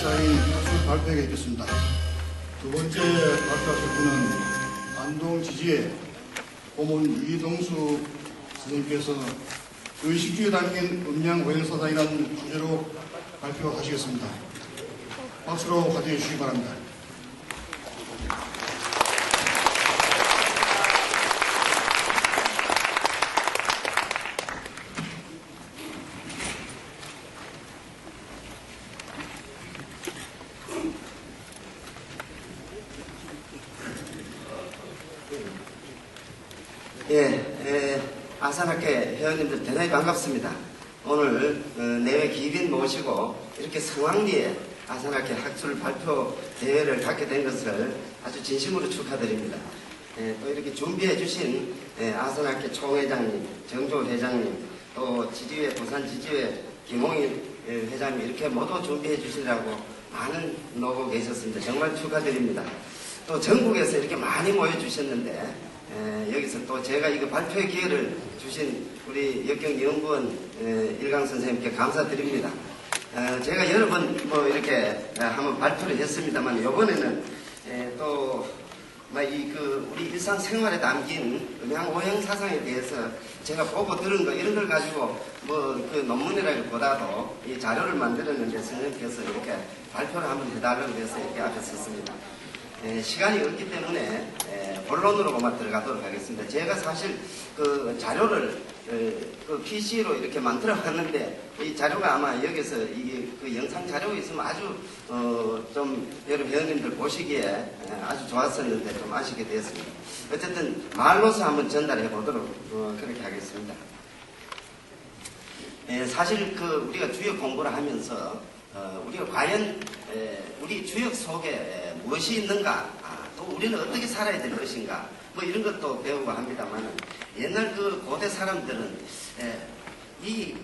사인 학술 발표에 있겠습니다. 두 번째 발표하실 분은 안동지지회 고문 이동수 선생님께서 의식주에 담긴 음양오행사상이라는 주제로 발표하시겠습니다. 박수로 환영해 주시기 바랍니다. 아산학회 회원님들 대단히 반갑습니다. 오늘 내외 기빈 모시고 이렇게 성황리에 아산학회 학술 발표 대회를 갖게 된 것을 아주 진심으로 축하드립니다. 또 이렇게 준비해 주신 아산학회 총회장님, 정조 회장님, 또 지지회, 부산지지회 김홍일 회장님 이렇게 모두 준비해 주시라고 많은 노고 계셨습니다. 정말 축하드립니다. 또 전국에서 이렇게 많이 모여주셨는데 여기서 또 제가 이거 발표의 기회를 주신 우리 역경연구원 일강 선생님께 감사드립니다. 제가 여러 번 뭐 이렇게 한번 발표를 했습니다만 이번에는 또 우리 일상생활에 담긴 음양오행 사상에 대해서 제가 보고 들은 거 이런 걸 가지고 뭐 그 논문이라기보다도 이 자료를 만들었는데 선생님께서 이렇게 발표를 한번 해달라고 해서 이렇게 앞에 섰습니다. 시간이 없기 때문에 본론으로만 들어가도록 하겠습니다. 제가 사실 그 자료를 그 PC로 이렇게 만들어 봤는데 이 자료가 아마 여기서 이게 그 영상 자료가 있으면 아주 좀 여러 회원님들 보시기에 아주 좋았었는데 좀 아쉽게 되었습니다. 어쨌든 말로서 한번 전달해 보도록 그렇게 하겠습니다. 사실 그 우리가 주역 공부를 하면서 우리가 과연 우리 주역 속에 무엇이 있는가, 또 우리는 어떻게 살아야 될 것인가, 뭐 이런 것도 배우고 합니다만 옛날 그 고대 사람들은 이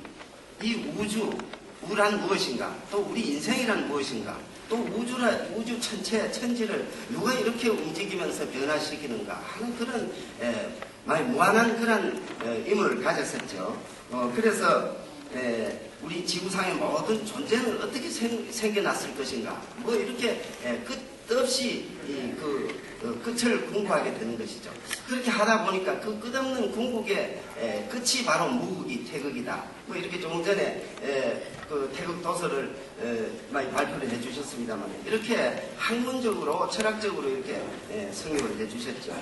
우주란 무엇인가, 또 우리 인생이란 무엇인가, 또 우주 천지를 누가 이렇게 움직이면서 변화시키는가 하는 그런 무한한 그런 의문을 가졌었죠. 그래서 우리 지구상의 모든 존재는 어떻게 생겨났을 것인가, 뭐 이렇게 끝없이 끝을 궁구하게 되는 것이죠. 그렇게 하다 보니까 그 끝없는 궁극의 끝이 바로 무극이 태극이다. 뭐 이렇게 조금 전에 그 태극 도서를 많이 발표를 해주셨습니다만 이렇게 학문적으로 철학적으로 이렇게 성립을 해주셨죠.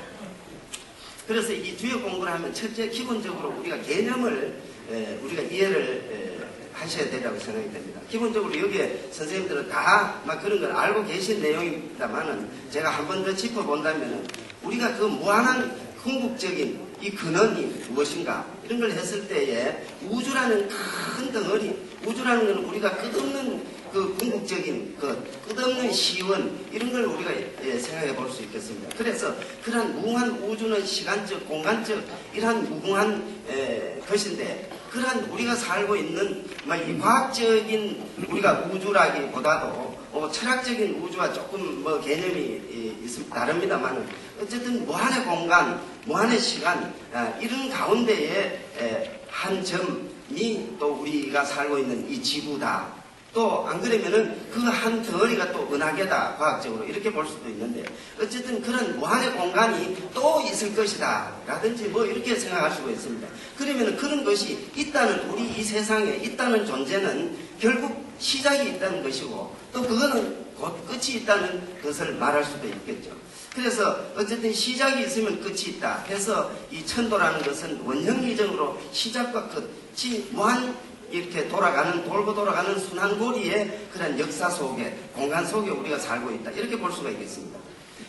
그래서 이 주역 공부를 하면 첫째 기본적으로 우리가 개념을 우리가 이해를 하셔야 되라고 생각이 됩니다. 기본적으로 여기에 선생님들은 다 막 그런 걸 알고 계신 내용입니다만은 제가 한 번 더 짚어본다면은 우리가 그 무한한 궁극적인 이 근원이 무엇인가 이런 걸 했을 때에 우주라는 큰 덩어리, 우주라는 건 우리가 끝없는 그 궁극적인 그 끝없는 시원 이런 걸 우리가 생각해 볼 수 있겠습니다. 그래서 그러한 무궁한 우주는 시간적, 공간적 이러한 무궁한 것인데 그러한 우리가 살고 있는 이 과학적인 우리가 우주라기보다도 철학적인 우주와 조금 뭐 개념이 다릅니다만 어쨌든 무한의 공간, 무한의 시간 이런 가운데에 한 점이 또 우리가 살고 있는 이 지구다. 또 안 그러면은 그 한 덩어리가 또 은하계다 과학적으로 이렇게 볼 수도 있는데 어쨌든 그런 무한의 공간이 또 있을 것이다 라든지 뭐 이렇게 생각할 수가 있습니다. 그러면은 그런 것이 있다는 우리 이 세상에 있다는 존재는 결국 시작이 있다는 것이고 또 그거는 곧 끝이 있다는 것을 말할 수도 있겠죠. 그래서 어쨌든 시작이 있으면 끝이 있다 해서 이 천도라는 것은 원형이정으로 시작과 끝이 무한 이렇게 돌고 돌아가는 순환고리의 그런 역사 속에 공간 속에 우리가 살고 있다 이렇게 볼 수가 있겠습니다.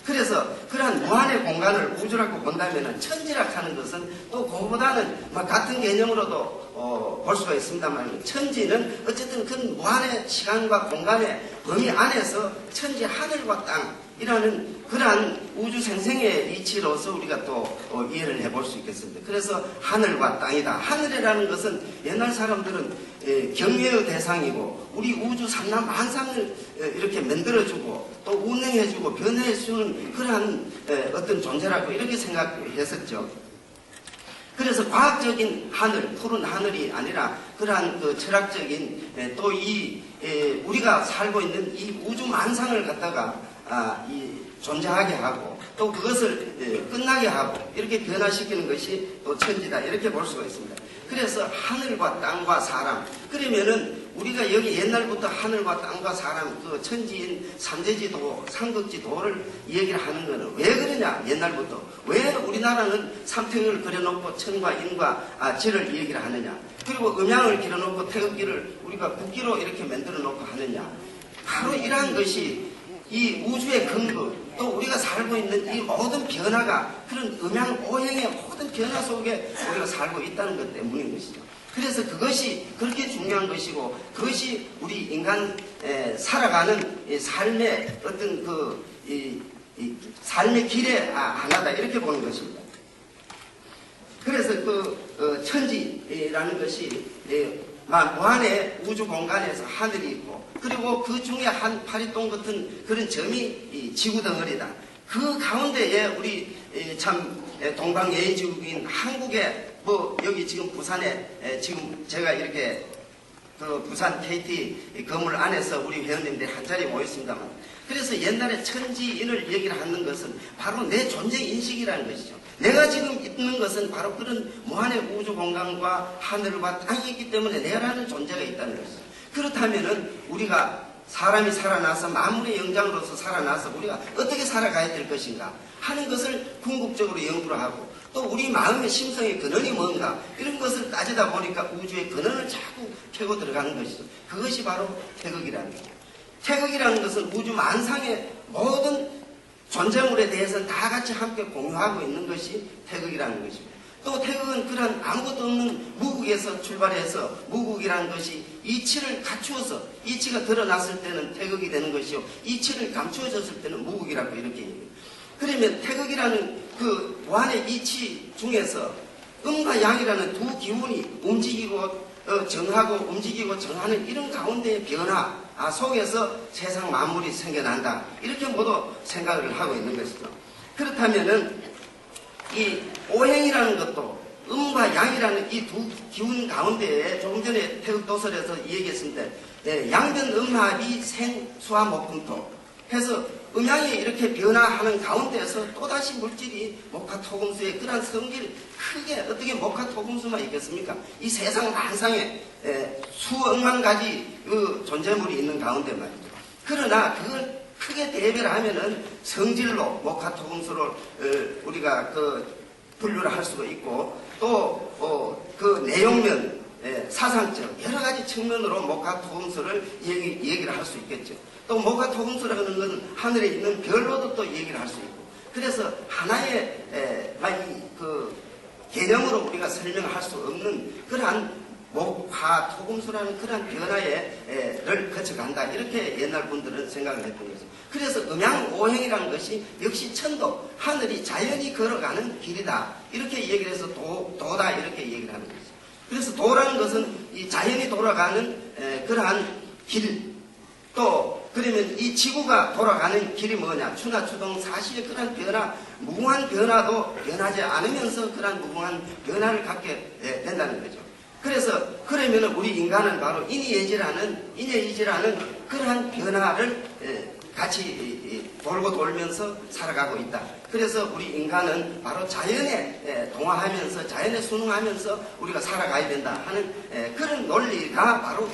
그래서 그러한 무한의 공간을 우주라고 본다면 천지락 하는 것은 또 그거보다는 같은 개념으로도 볼 수가 있습니다만 천지는 어쨌든 그 무한의 시간과 공간의 범위 안에서 천지 하늘과 땅이라는 그러한 우주 생생의 이치로서 우리가 또 이해를 해볼 수 있겠습니다. 그래서 하늘과 땅이다. 하늘이라는 것은 옛날 사람들은 경외의 대상이고 우리 우주 삼라만상을 이렇게 만들어주고 또 운행해주고 변해주는 그러한 어떤 존재라고 이렇게 생각했었죠. 그래서 과학적인 하늘, 푸른 하늘이 아니라 그러한 그 철학적인 또 이 우리가 살고 있는 이 우주 만상을 갖다가 존재하게 하고 또 그것을 끝나게 하고 이렇게 변화시키는 것이 또 천지다 이렇게 볼 수가 있습니다. 그래서 하늘과 땅과 사람, 그러면은 우리가 여기 옛날부터 하늘과 땅과 사람, 그 천지인 삼대지도, 삼극지도를 얘기를 하는 거는 왜 그러냐, 옛날부터. 왜 우리나라는 삼태극을 그려놓고 천과 인과 지를 얘기를 하느냐. 그리고 음양을 그려놓고 태극기를 우리가 국기로 이렇게 만들어 놓고 하느냐. 바로 이러한 것이 이 우주의 근거, 또 우리가 살고 있는 이 모든 변화가 그런 음양오행의 모든 변화 속에 우리가 살고 있다는 것 때문인 것이죠. 그래서 그것이 그렇게 중요한 것이고, 그것이 우리 인간 살아가는 삶의 어떤 삶의 길의 하나다 이렇게 보는 것입니다. 그래서 천지라는 것이 무한의 우주 공간에서 하늘이 있고, 그리고 그 중에 한 파리똥 같은 그런 점이 지구 덩어리다. 그 가운데에 우리 참 동방예의지국인 한국의 여기 지금 부산에 지금 제가 이렇게 부산 KT 건물 안에서 우리 회원님들이 한 자리에 모였습니다만, 그래서 옛날에 천지인을 얘기를 하는 것은 바로 내 존재 인식이라는 것이죠. 내가 지금 있는 것은 바로 그런 무한의 우주 공간과 하늘과 땅이 있기 때문에 내라는 존재가 있다는 것이죠. 그렇다면은 우리가 사람이 살아나서 만물의 영장으로서 살아나서 우리가 어떻게 살아가야 될 것인가 하는 것을 궁극적으로 연구를 하고, 또 우리 마음의 심성의 근원이 뭔가 이런 것을 따지다 보니까 우주의 근원을 자꾸 캐고 들어가는 것이죠. 그것이 바로 태극이라는 거죠. 태극이라는 것은 우주 만상의 모든 존재물에 대해서는 다 같이 함께 공유하고 있는 것이 태극이라는 것입니다. 또 태극은 그런 아무것도 없는 무국에서 출발해서 무국이라는 것이 이치를 갖추어서 이치가 드러났을 때는 태극이 되는 것이요, 이치를 감추어졌을 때는 무국이라고 이렇게 얘기해요. 그러면 태극이라는 그 무한의 이치 중에서 음과 양이라는 두 기운이 움직이고 정하고 움직이고 정하는 이런 가운데의 변화 속에서 세상 만물이 생겨난다 이렇게 모두 생각을 하고 있는 것이죠. 그렇다면은 이 오행이라는 것도 음과 양이라는 이 두 기운 가운데에 조금 전에 태극도설에서 얘기했습니다. 양변 음합이 생수화 목금토 해서 음양이 이렇게 변화하는 가운데에서 또다시 물질이 목화토금수의 그러한 성질이 크게 어떻게 목화토금수만 있겠습니까? 이 세상 만상에 수억만 가지 그 존재물이 있는 가운데 말이죠. 그러나 그걸 크게 대별을 하면은 성질로 목화토금수를 우리가 분류를 할 수가 있고, 또 그 내용면 사상적 여러 가지 측면으로 목화토금수를 얘기를 할 수 있겠죠. 또 목화토금수라는 것은 하늘에 있는 별로도 또 얘기를 할 수 있고, 그래서 하나의 그 개념으로 우리가 설명할 수 없는 그러한 목화토금수라는 그러한 변화를 거쳐간다 이렇게 옛날 분들은 생각을 했던 거죠. 그래서 음양오행이라는 것이 역시 천도, 하늘이 자연이 걸어가는 길이다 이렇게 얘기를 해서 도다 이렇게 얘기를 하는 거죠. 그래서 도라는 것은 이 자연이 돌아가는 그러한 길, 또 그러면 이 지구가 돌아가는 길이 뭐냐, 추나추동 사시의 그러한 변화, 무궁한 변화도 변하지 않으면서 그러한 무궁한 변화를 갖게 된다는 거죠. 그래서 그러면 우리 인간은 바로 인예이지라는 그러한 변화를 같이 돌고 돌면서 살아가고 있다. 그래서 우리 인간은 바로 자연에 동화하면서 자연에 순응하면서 우리가 살아가야 된다 하는 그런 논리가 바로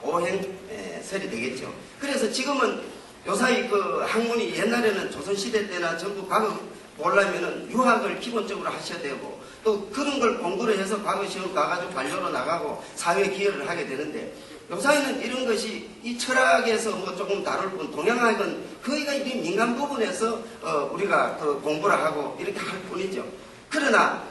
음양오행설이 되겠죠. 그래서 지금은 요사이 그 학문이 옛날에는 조선시대 때나 전부 과거 보려면은 유학을 기본적으로 하셔야 되고, 또 그런 걸 공부를 해서 과거 시험 가가지고 관료로 나가고 사회에 기여를 하게 되는데, 요사이는 이런 것이 이 철학에서 조금 다룰 뿐, 동양학은 거의가 이 민간 부분에서 우리가 공부를 하고 이렇게 할 뿐이죠. 그러나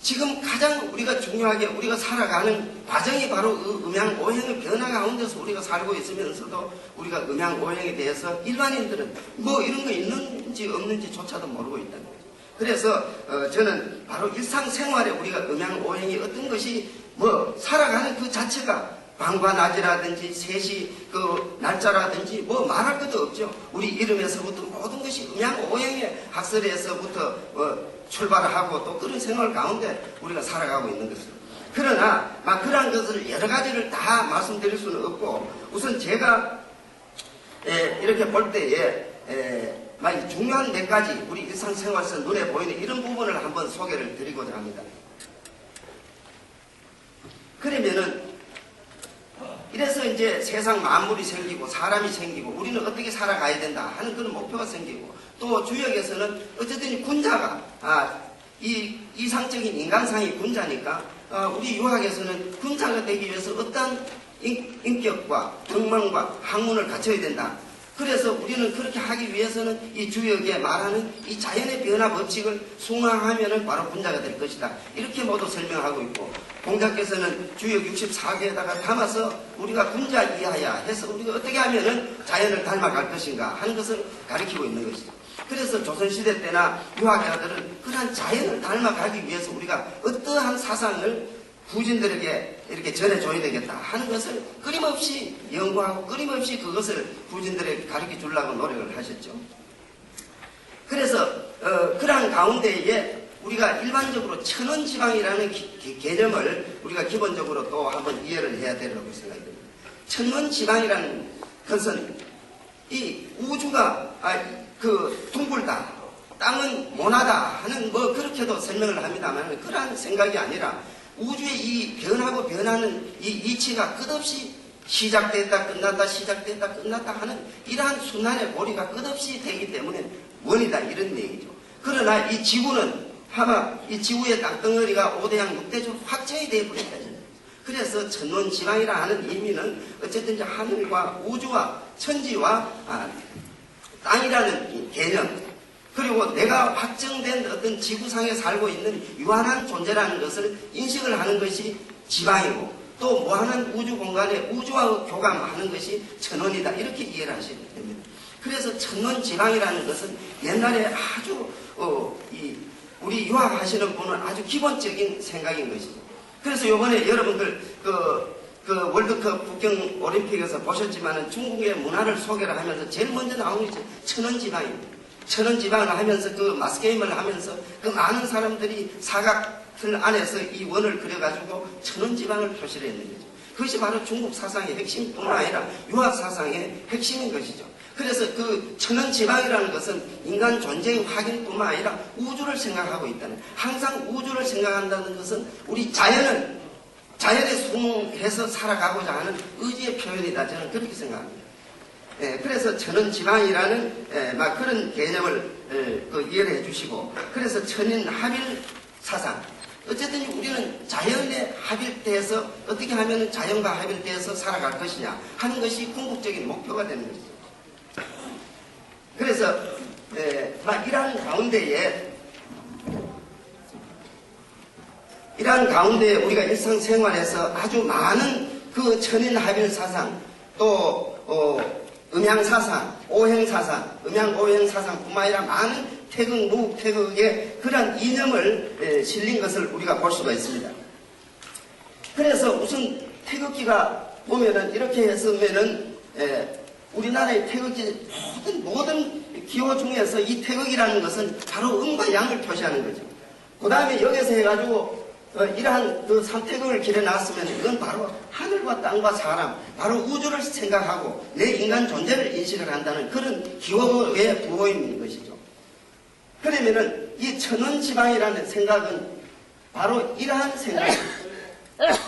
지금 가장 우리가 중요하게 우리가 살아가는 과정이 바로 음양오행의 변화 가운데서 우리가 살고 있으면서도 우리가 음양오행에 대해서 일반인들은 이런 거 있는지 없는지조차도 모르고 있다는 거죠. 그래서 저는 바로 일상생활에 우리가 음양오행이 어떤 것이 살아가는 그 자체가 밤과 낮이라든지 셋이 그 날짜라든지 말할 것도 없죠. 우리 이름에서부터 모든 것이 음양오행의 학설에서부터 출발을 하고 또 그런 생활 가운데 우리가 살아가고 있는 것입니다. 그러나 막 그러한 것을 여러 가지를 다 말씀드릴 수는 없고 우선 제가 이렇게 볼 때에 막 중요한 몇 가지 우리 일상생활에서 눈에 보이는 이런 부분을 한번 소개를 드리고자 합니다. 그러면은 이래서 이제 세상 만물이 생기고 사람이 생기고 우리는 어떻게 살아가야 된다 하는 그런 목표가 생기고 또 주역에서는 어쨌든 군자가 이 이상적인 인간상의 군자니까 우리 유학에서는 군자가 되기 위해서 어떤 인격과 덕망과 학문을 갖춰야 된다. 그래서 우리는 그렇게 하기 위해서는 이 주역에 말하는 이 자연의 변화 법칙을 순항하면은 바로 군자가 될 것이다. 이렇게 모두 설명하고 있고 공자께서는 주역 64개에다가 담아서 우리가 군자 이하야 해서 우리가 어떻게 하면은 자연을 닮아갈 것인가 하는 것을 가리키고 있는 것이죠. 그래서 조선시대 때나 유학자들은 그러한 자연을 닮아가기 위해서 우리가 어떠한 사상을 후진들에게 이렇게 전해줘야 되겠다 하는 것을 끊임없이 연구하고 끊임없이 그것을 후진들에게 가르쳐 주려고 노력을 하셨죠. 그래서 그러한 가운데에 우리가 일반적으로 천원지방이라는 개념을 우리가 기본적으로 또 한번 이해를 해야 되라고 생각이 듭니다. 천원지방이라는 것은 이 우주가 둥글다, 땅은 모나다 하는 뭐 그렇게도 설명을 합니다만 그러한 생각이 아니라 우주의 이 변하고 변하는 이 이치가 끝없이 시작됐다 끝났다 시작됐다 끝났다 하는 이러한 순환의 고리가 끝없이 되기 때문에 원이다 이런 얘기죠. 그러나 이 지구는 아마 이 지구의 땅덩어리가 5대양 6대조 확정이 되어버렸다. 그래서 천원지방이라 하는 의미는 어쨌든 하늘과 우주와 천지와 땅이라는 개념 그리고 내가 확정된 어떤 지구상에 살고 있는 유한한 존재라는 것을 인식을 하는 것이 지방이고 또 무한한 우주 공간에 우주와 교감하는 것이 천원이다 이렇게 이해를 하시면 됩니다. 그래서 천원지방이라는 것은 옛날에 아주 우리 유학하시는 분은 아주 기본적인 생각인 것이죠. 그래서 이번에 여러분들 그 월드컵 북경 올림픽에서 보셨지만 중국의 문화를 소개를 하면서 제일 먼저 나오는 것이 천원지방입니다. 천원지방을 하면서 그 마스게임을 하면서 그 많은 사람들이 사각틀 안에서 이 원을 그려가지고 천원지방을 표시를 했는 거죠. 그것이 바로 중국 사상의 핵심뿐만 아니라 유학 사상의 핵심인 것이죠. 그래서 그 천원지방이라는 것은 인간 존재의 확인뿐만 아니라 우주를 생각하고 있다는, 항상 우주를 생각한다는 것은 우리 자연에 순응해서 살아가고자 하는 의지의 표현이다. 저는 그렇게 생각합니다. 그래서 천원지방이라는 막 그런 개념을 이해를 해주시고, 그래서 천인합일 사상. 어쨌든 우리는 자연에 합일돼서 어떻게 하면 자연과 합일돼서 살아갈 것이냐 하는 것이 궁극적인 목표가 되는 것이죠. 그래서 막 이러한 가운데에 우리가 일상생활에서 아주 많은 그 천인합일 사상 또 음양사상, 오행사상, 음양오행사상뿐만 아니라 많은 태극, 무태극의 그러한 이념을 실린 것을 우리가 볼 수가 있습니다. 그래서 우선 태극기가 보면은 이렇게 했으면은 우리나라의 태극기 모든 기호 중에서 이 태극이라는 것은 바로 음과 양을 표시하는 거죠. 그 다음에 여기서 해가지고 이러한 그 삼태극을 기려놨으면 이건 바로 하늘과 땅과 사람, 바로 우주를 생각하고 내 인간 존재를 인식을 한다는 그런 기호의 부호인 것이죠. 그러면은 이 천원지방이라는 생각은 바로 이러한 생각입니다.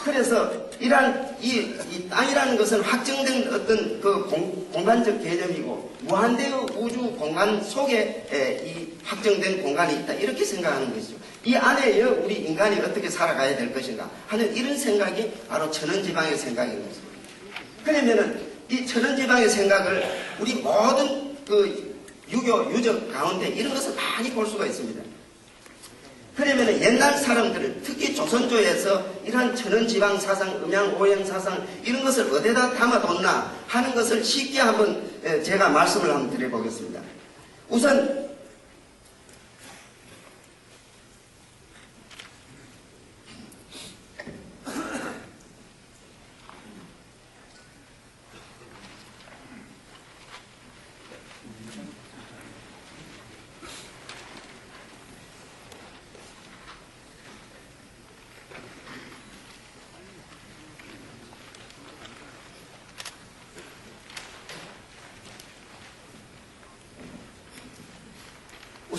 그래서 이러한 이 땅이라는 것은 확정된 어떤 그 공간적 개념이고 무한대의 우주 공간 속에 이 확정된 공간이 있다 이렇게 생각하는 것이죠. 이 안에 우리 인간이 어떻게 살아가야 될 것인가 하는 이런 생각이 바로 천원지방의 생각인 것입니다. 그러면은 이 천원지방의 생각을 우리 모든 그 유교 유적 가운데 이런 것을 많이 볼 수가 있습니다. 그러면 옛날 사람들은 특히 조선조에서 이러한 천원지방 사상, 음양오행 사상 이런 것을 어디다 담아뒀나 하는 것을 쉽게 한번 제가 말씀을 한번 드려보겠습니다. 우선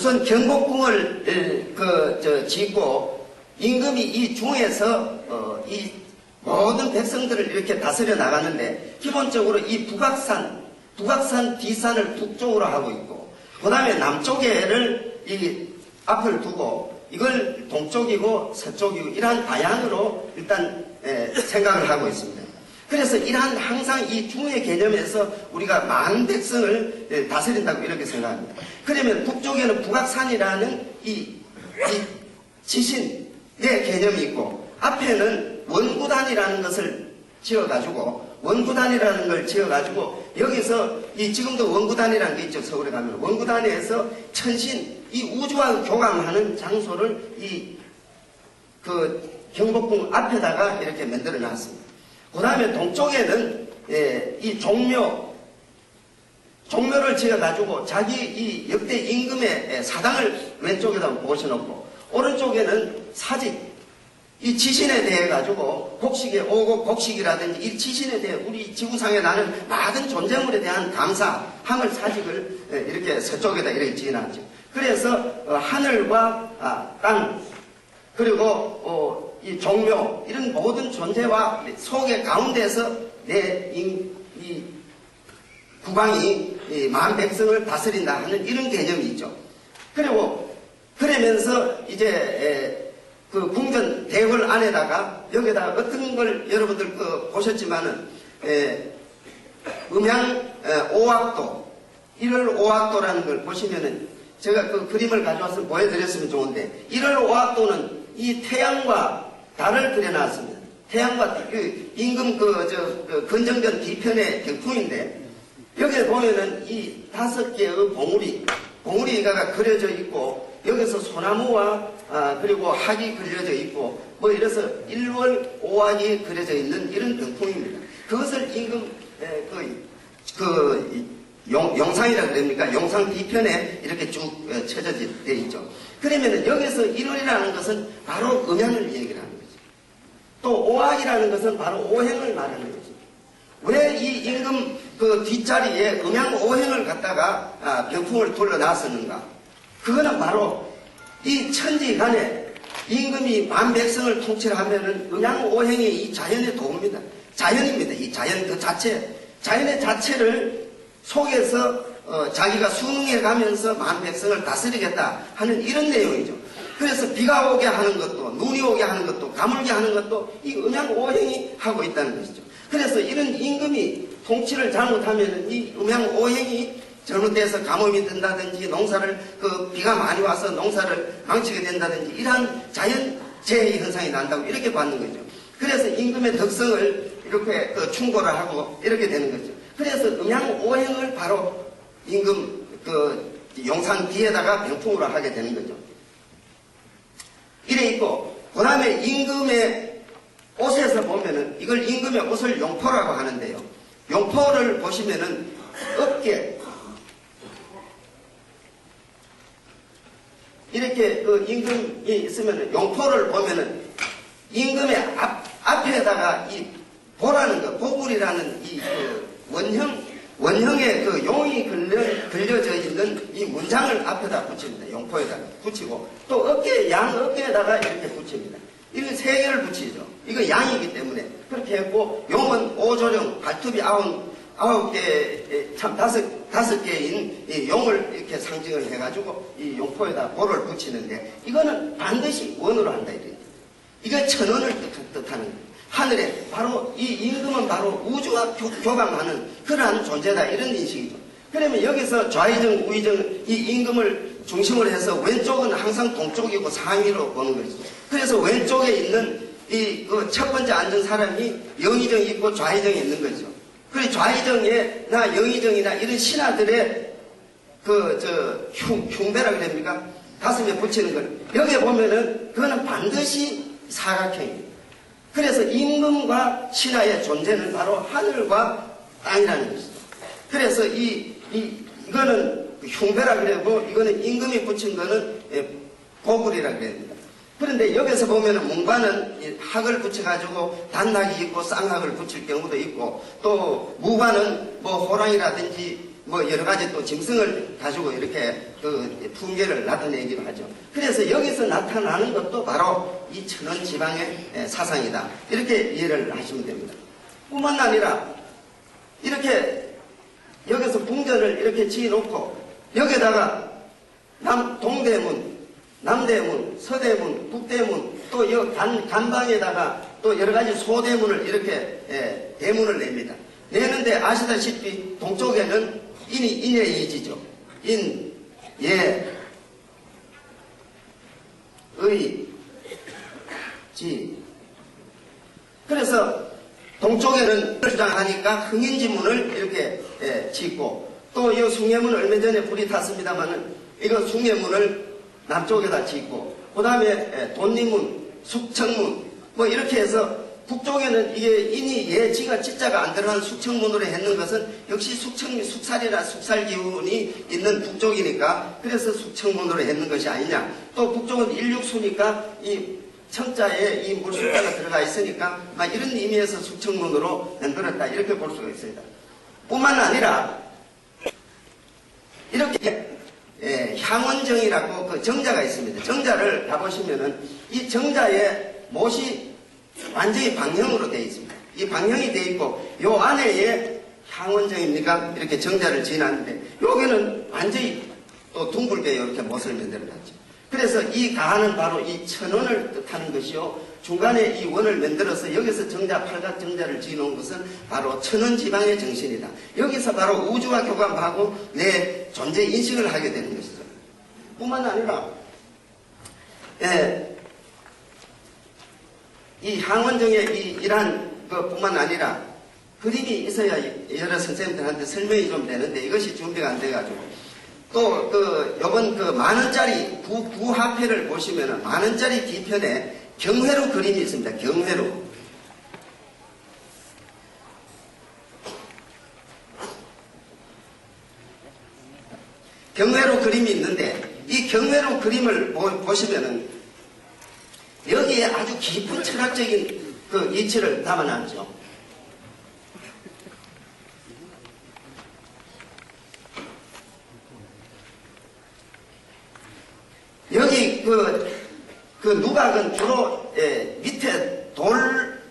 우선 경복궁을 짓고 임금이 이 중에서 이 모든 백성들을 이렇게 다스려 나가는데 기본적으로 이 북악산 뒷산을 북쪽으로 하고 있고 그 다음에 남쪽에를 이 앞을 두고 이걸 동쪽이고 서쪽이고 이러한 방향으로 일단 생각을 하고 있습니다. 그래서 이러한 항상 이 중의 개념에서 우리가 많은 백성을 다스린다고 이렇게 생각합니다. 그러면 북쪽에는 북악산이라는 이 지신의 개념이 있고 앞에는 원구단이라는 것을 지어가지고 여기서 이 지금도 원구단이라는 게 있죠. 서울에 가면 원구단에서 천신 이 우주와 교감하는 장소를 그 경복궁 앞에다가 이렇게 만들어 놨습니다. 그 다음에 동쪽에는 이 종묘를 지어가지고 자기 이 역대 임금의 사당을 왼쪽에다 모셔놓고 오른쪽에는 사직 이 지신에 대해 가지고 곡식의 오곡 곡식이라든지 이 지신에 대해 우리 지구상에 나는 많은 존재물에 대한 감사함을 사직을 이렇게 서쪽에다 이렇게 지어놨죠. 그래서 하늘과 땅 그리고 이 종묘 이런 모든 존재와 속의 가운데서 이 국왕이 만 백성을 다스린다 하는 이런 개념이 있죠. 그리고 그러면서 이제 그 궁전 대궐 안에다가 여기다가 어떤 걸 여러분들 보셨지만은 음양 오악도 1월 오악도라는 걸 보시면은 제가 그 그림을 가져와서 보여드렸으면 좋은데 1월 오악도는 이 태양과 달을 그려놨습니다. 태양과 임금 건정전 뒤편의 격풍인데 여기에 보면은 이 5개의 봉우리가 그려져 있고 여기서 소나무와 그리고 학이 그려져 있고 뭐 이래서 1월 5학이 그려져 있는 이런 병풍입니다. 그것을 임금 용상이라 그럽니까? 용상 뒤편에 이렇게 쭉 쳐져 되어 있죠. 그러면은 여기서 1월이라는 것은 바로 음양을 얘기를 하는 거죠. 또 5학이라는 것은 바로 오행을 말하는 거죠. 왜 이 임금 그 뒷자리에 음양 오행을 갖다가 병풍을 둘러놨었는가? 그거는 바로 이 천지간에 임금이 만 백성을 통치하면은 음양오행이 이 자연의 도구입니다. 자연입니다. 이 자연 그 자체, 자연의 자체를 속에서 자기가 순응해 가면서 만 백성을 다스리겠다 하는 이런 내용이죠. 그래서 비가 오게 하는 것도, 눈이 오게 하는 것도, 가물게 하는 것도 이 음양오행이 하고 있다는 것이죠. 그래서 이런 임금이 통치를 잘못하면은 이 음양오행이 잘못돼서 가뭄이 든다든지 농사를 비가 많이 와서 농사를 망치게 된다든지 이러한 자연재해 현상이 난다고 이렇게 받는 거죠. 그래서 임금의 덕성을 이렇게 충고를 하고 이렇게 되는 거죠. 그래서 음양오행을 바로 임금 용상 뒤에다가 병풍으로 하게 되는 거죠. 이래 있고 그 다음에 임금의 옷에서 보면은 이걸 임금의 옷을 용포라고 하는데요. 용포를 보시면은 어깨 이렇게 임금이 있으면 용포를 보면은 임금의 앞에다가 이 보라는 거, 보굴이라는 이 원형의 용이 걸려져 있는 이 문장을 앞에다 붙입니다. 용포에다가 붙이고 또 양 어깨에다가 이렇게 붙입니다. 이거 3개를 붙이죠. 이거 양이기 때문에 그렇게 했고 용은 오조령, 발톱이 9개, 참 5개인 이 용을 이렇게 상징을 해가지고 이 용포에다 볼을 붙이는데 이거는 반드시 원으로 한다 이래요. 이거 천원을 뜻하는 거예요. 하늘에 바로 이 임금은 바로 우주와 교감하는 그러한 존재다 이런 인식이죠. 그러면 여기서 좌의정, 우의정 이 임금을 중심으로 해서 왼쪽은 항상 동쪽이고 상위로 보는 거죠. 그래서 왼쪽에 있는 이 첫 번째 앉은 사람이 영의정이 있고 좌의정이 있는 거죠. 그리고 좌의정이나 영의정이나 이런 신하들의 흉배라 그럽니까? 가슴에 붙이는 걸 여기에 보면은 그거는 반드시 사각형입니다. 그래서 임금과 신하의 존재는 바로 하늘과 땅이라는 것이죠. 그래서 이거는 흉배라 그러고 이거는 임금이 붙인 거는 보굴이라 그럽니다. 그런데 여기서 보면은 문관은 학을 붙여가지고 단학이 있고 쌍학을 붙일 경우도 있고 또 무관은 뭐 호랑이라든지 뭐 여러 가지 또 짐승을 가지고 이렇게 그 풍계를 나타내기도 하죠. 그래서 여기서 나타나는 것도 바로 이 천원 지방의 사상이다. 이렇게 이해를 하시면 됩니다. 뿐만 아니라 이렇게 여기서 궁전을 이렇게 지어놓고 여기다가 동대문, 남대문, 서대문, 북대문 또 이 간방에다가 또 여러 가지 소대문을 이렇게 대문을 냅니다. 내는데 아시다시피 동쪽에는 인의 예지죠. 인, 예, 의, 지. 그래서 동쪽에는 주장하니까 흥인지문을 이렇게 짓고 또 이 숭례문 얼마 전에 불이 탔습니다만은 이거 숭례문을 남쪽에다 짓고 그 다음에 돈리문, 숙청문 뭐 이렇게 해서 북쪽에는 이게 인이 예지가 지자가 안 들어간 숙청문으로 했는 것은 역시 숙살이나 숙살 기운이 있는 북쪽이니까 그래서 숙청문으로 했는 것이 아니냐. 또 북쪽은 일육수니까 이 청자에 이 물숫자가 들어가 있으니까 막 이런 의미에서 숙청문으로 만들었다 이렇게 볼 수가 있습니다. 뿐만 아니라 이렇게 향원정이라고 그 정자가 있습니다. 정자를 가보시면은 이 정자의 못이 완전히 방형으로 되어 있습니다. 이 방형이 되어 있고 요 안에 향원정입니까? 이렇게 정자를 지어놨는데 여기는 완전히 또 둥글게 이렇게 못을 만들어놨죠. 그래서 이 가는 바로 이 천원을 뜻하는 것이요. 중간에 이 원을 만들어서 여기서 정자, 팔각 정자를 지어놓은 것은 바로 천원 지방의 정신이다. 여기서 바로 우주와 교감하고 내 존재 인식을 하게 되는 것이죠. 뿐만 아니라 이 향원정의 이러한 것뿐만 아니라 그림이 있어야 여러 선생님들한테 설명이 좀 되는데 이것이 준비가 안 돼가지고 또 요번 만원짜리 부화폐를 보시면은 만원짜리 뒤편에 경회로 그림이 있습니다. 경회로. 경회로 그림이 있는데 이 경회로 그림을 보시면은 여기에 아주 깊은 철학적인 그 이치를 담아놨죠. 여기 그 누각은 주로 밑에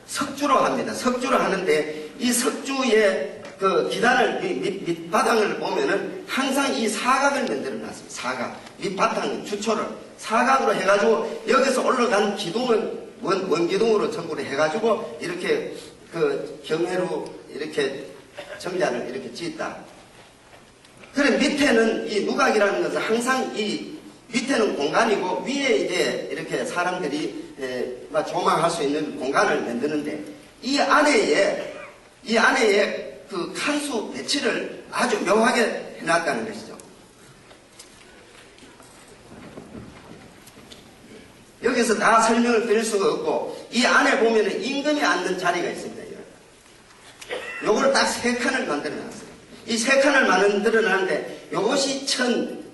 석주로 합니다. 석주로 하는데 이 석주의 그 기단을 밑바닥을 보면은 항상 이 사각을 만들어 놨습니다. 사각. 밑바탕 주초를 사각으로 해가지고 여기서 올라간 기둥은 원기둥으로 전부를 해가지고 이렇게 그 경회로 이렇게 정자를 이렇게 짓다. 그래 밑에는 이 누각이라는 것은 항상 이 밑에는 공간이고 위에 이제 이렇게 사람들이 조망할 수 있는 공간을 만드는데 이 안에에 그 칸수 배치를 아주 묘하게 해놨다는 것이죠. 여기서 다 설명을 드릴 수가 없고 이 안에 보면은 임금이 앉는 자리가 있습니다. 요걸 딱 3칸을 만들어 놨어요. 이 3칸을 만들어 놨는데 요것이 천인지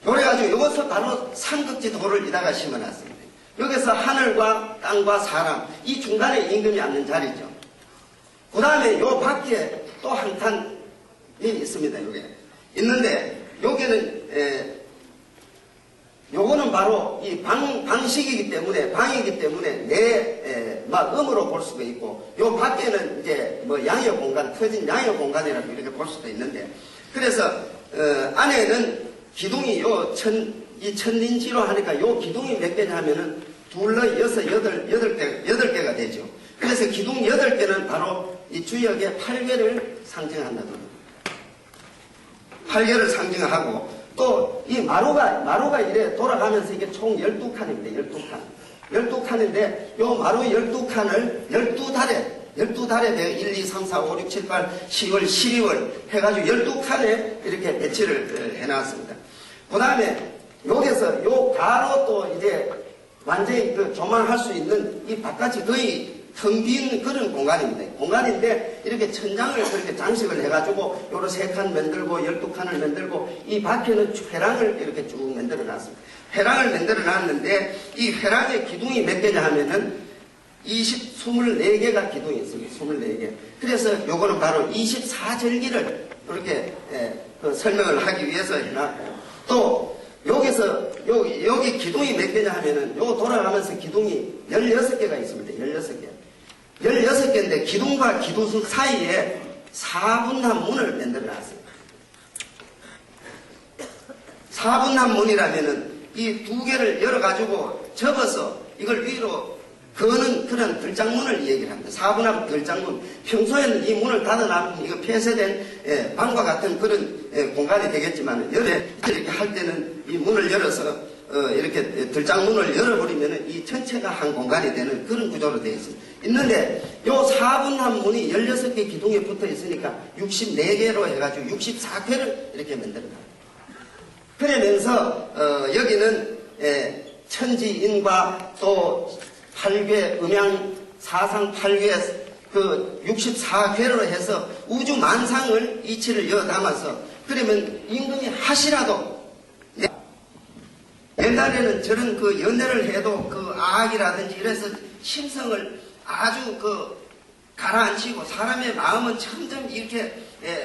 그래가지고 이것을 바로 삼극지도를 이다가 심어놨습니다. 여기서 하늘과 땅과 사람 이 중간에 임금이 앉는 자리죠. 그 다음에 요 밖에 또 한 칸이 있습니다. 요게 있는데 여기는 요거는 바로 이 방식이기 때문에 방이기 때문에 음으로 볼 수가 있고 요 밖에는 이제 뭐 양의 공간 터진 양의 공간이라고 이렇게 볼 수도 있는데 그래서 안에는 기둥이 이 천린지로 하니까 요 기둥이 몇 개냐면은 둘러 8개가 되죠. 그래서 기둥 8개는 바로 이 주역의 8개를 상징한다고 합니다. 8개를 상징하고 또 이 마루가 이래 돌아가면서 이게 총 12칸입니다. 12칸인데 요 마루 12칸을 12달에 1, 2, 3, 4, 5, 6, 7, 8, 10월, 12월 해가지고 12칸에 이렇게 배치를 해놨습니다. 그 다음에 여기서 요 가로 또 이제 완전히 조망할 수 있는 이 바깥이 거의 텅 빈 그런 공간인데 이렇게 천장을 그렇게 장식을 해가지고 요런 3칸 만들고 12칸을 만들고 이 밖에는 회랑을 이렇게 쭉 만들어 놨습니다. 회랑을 만들어 놨는데 이 회랑의 기둥이 몇 개냐 하면은 24개가 기둥이 있습니다. 24개. 그래서 요거는 바로 24절기를 이렇게 그 설명을 하기 위해서 해놨고, 또 여기서 여기 기둥이 몇 개냐 하면은 요 돌아가면서 기둥이 16개가 있습니다. 16개. 16개인데 기둥과 기둥 사이에 4분한 문을 만들어 놨어요. 4분한 문이라면은 이 두 개를 열어가지고 접어서 이걸 위로 거는 그런 들장문을 얘기를 합니다. 4분한 들장문. 평소에는 이 문을 닫아놔면 이거 폐쇄된 방과 같은 그런 공간이 되겠지만, 열에 이렇게 할 때는 이 문을 열어서 이렇게 들장문을 열어버리면 이 전체가 한 공간이 되는 그런 구조로 되어 있습니다. 있는데 요 4분한 문이 16개 기둥에 붙어 있으니까 64개로 해가지고 64쾌를 이렇게 만들어요. 그러면서 여기는 천지인과 또 8궤, 음양, 사상 8궤, 그 64궤로 해서 우주 만상을 이치를 이어 담아서, 그러면 임금이 하시라도, 옛날에는 저런 그 연애를 해도 그 아악이라든지 이래서 심성을 아주 그 가라앉히고 사람의 마음은 점점 이렇게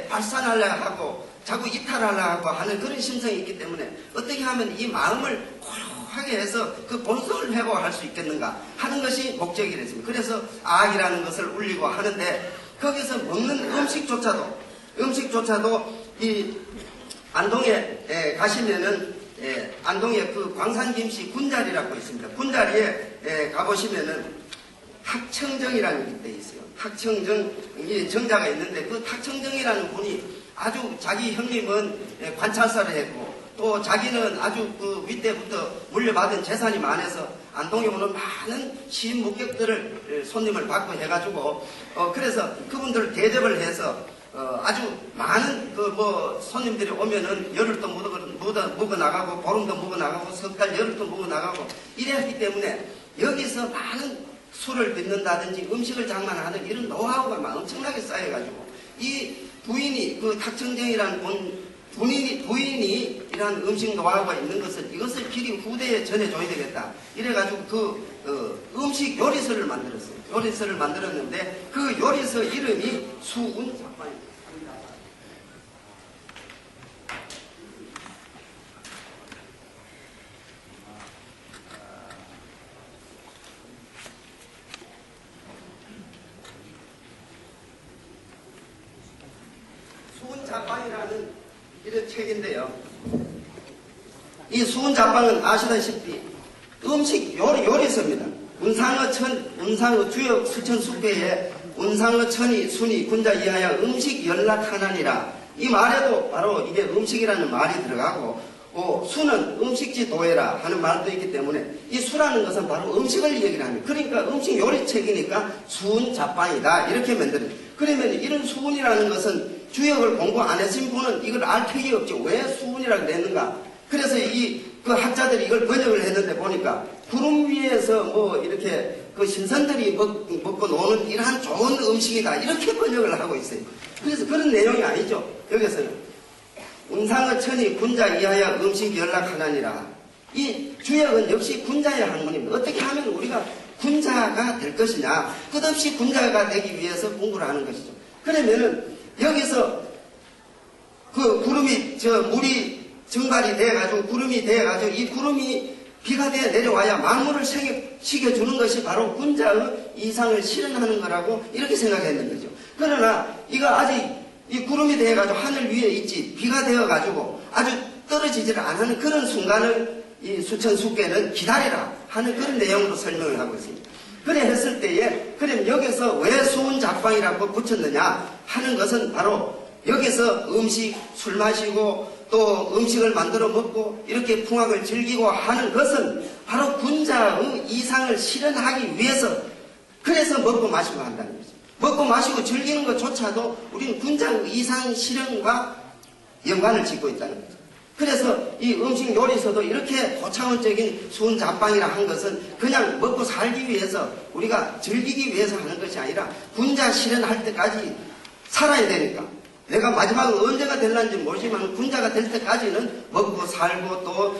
발산하려 하고 자꾸 이탈하려 하고 하는 그런 심성이 있기 때문에 어떻게 하면 이 마음을 고요하게 해서 그 본성을 회복할 수 있겠는가 하는 것이 목적이랬습니다. 그래서 아악이라는 것을 울리고 하는데, 거기서 먹는 음식조차도 이 안동에 가시면은 안동에 그 광산김씨 군자리라고 있습니다. 군자리에 가보시면은 탁청정이라는 게 있어요. 탁청정이 정자가 있는데, 그 탁청정이라는 분이 아주 자기 형님은 관찰사를 했고, 또 자기는 아주 그 윗때부터 물려받은 재산이 많아서 안동에 오는 많은 시인 목격들을 손님을 받고 해가지고 그래서 그분들을 대접을 해서 아주 많은 그 뭐 손님들이 오면은 열흘도 묵어 나가고, 보름도 묵어 나가고, 석 달 열흘도 묵어 나가고 이래 했기 때문에 여기서 많은 술을 빚는다든지 음식을 장만하는 이런 노하우가 막 엄청나게 쌓여가지고, 이 부인이 그 탁청정이라는 부인이 이러한 음식 노하우가 있는 것을 이것을 길이 후대에 전해줘야 되겠다. 이래가지고 그 음식 요리서를 만들었어요. 요리서를 만들었는데 그 요리서 이름이 수운잡방입니다. 수운잡방이라는 이런 책인데요. 이 수운잡방은 아시다시피 음식 요리서입니다. 운상어 주역 수천 숙배에 운상어 천이 순이 군자 이하여 음식 연락하나니라. 이 말에도 바로 이게 음식이라는 말이 들어가고, 수는 음식지 도해라 하는 말도 있기 때문에 이 수라는 것은 바로 음식을 얘기를 합니다. 그러니까 음식 요리책이니까 수운잡방이다 이렇게 만드는. 그러면 이런 수운이라는 것은 주역을 공부 안 했으면 분은 이걸 알 턱이 없죠. 왜 수운이라고 냈는가? 그래서 그 학자들이 이걸 번역을 했는데 보니까 구름 위에서 뭐 이렇게 그 신선들이 먹고 노는 이러한 좋은 음식이다 이렇게 번역을 하고 있어요. 그래서 그런 내용이 아니죠. 여기서는 운상어 천이 군자 이하여 음식 연락하나니라. 이 주역은 역시 군자의 학문입니다. 어떻게 하면 우리가 군자가 될 것이냐, 끝없이 군자가 되기 위해서 공부를 하는 것이죠. 그러면은 여기서 그 구름이 물이 증발이 돼가지고 구름이 돼가지고 이 구름이 비가 되어 내려와야 만물을 식혀주는 것이 바로 군자의 이상을 실현하는 거라고 이렇게 생각했는 거죠. 그러나 이거 아직 이 구름이 되어가지고 하늘 위에 있지 비가 되어가지고 아주 떨어지지를 않는 그런 순간을 이 수천 숙계는 기다리라 하는 그런 내용으로 설명을 하고 있습니다. 그래 했을 때에 그럼 여기서 왜 수운잡방이라고 붙였느냐 하는 것은 바로 여기서 술 마시고 또 음식을 만들어 먹고 이렇게 풍악을 즐기고 하는 것은 바로 군자의 이상을 실현하기 위해서, 그래서 먹고 마시고 한다는 거죠. 먹고 마시고 즐기는 것조차도 우리는 군자의 이상 실현과 연관을 짓고 있다는 거죠. 그래서 이 음식 요리서도 이렇게 고차원적인 수운잡방이라 한 것은 그냥 먹고 살기 위해서 우리가 즐기기 위해서 하는 것이 아니라 군자 실현할 때까지 살아야 되니까 내가 마지막으로 언제가 될런지 모르지만 군자가 될 때까지는 먹고 살고 또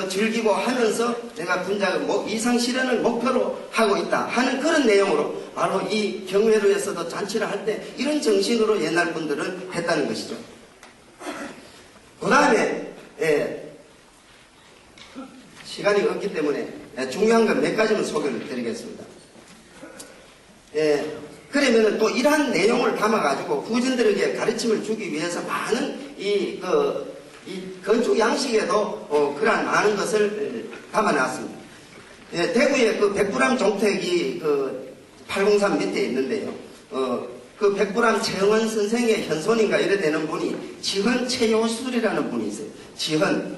즐기고 하면서 내가 군자 이상 실현을 목표로 하고 있다 하는 그런 내용으로 바로 이 경회로에서도 잔치를 할 때 이런 정신으로 옛날 분들은 했다는 것이죠. 그 다음에 시간이 없기 때문에 중요한 건 몇 가지만 소개를 드리겠습니다. 그러면은 또 이러한 내용을 담아가지고 후진들에게 가르침을 주기 위해서 많은 이 건축 양식에도 그러한 많은 것을 담아놨습니다. 대구에 그 백부람 종택이 그 803 밑에 있는데요. 그 백부람 최영원 선생의 현손인가 이래 되는 분이 지헌 최요술이라는 분이 있어요. 지헌.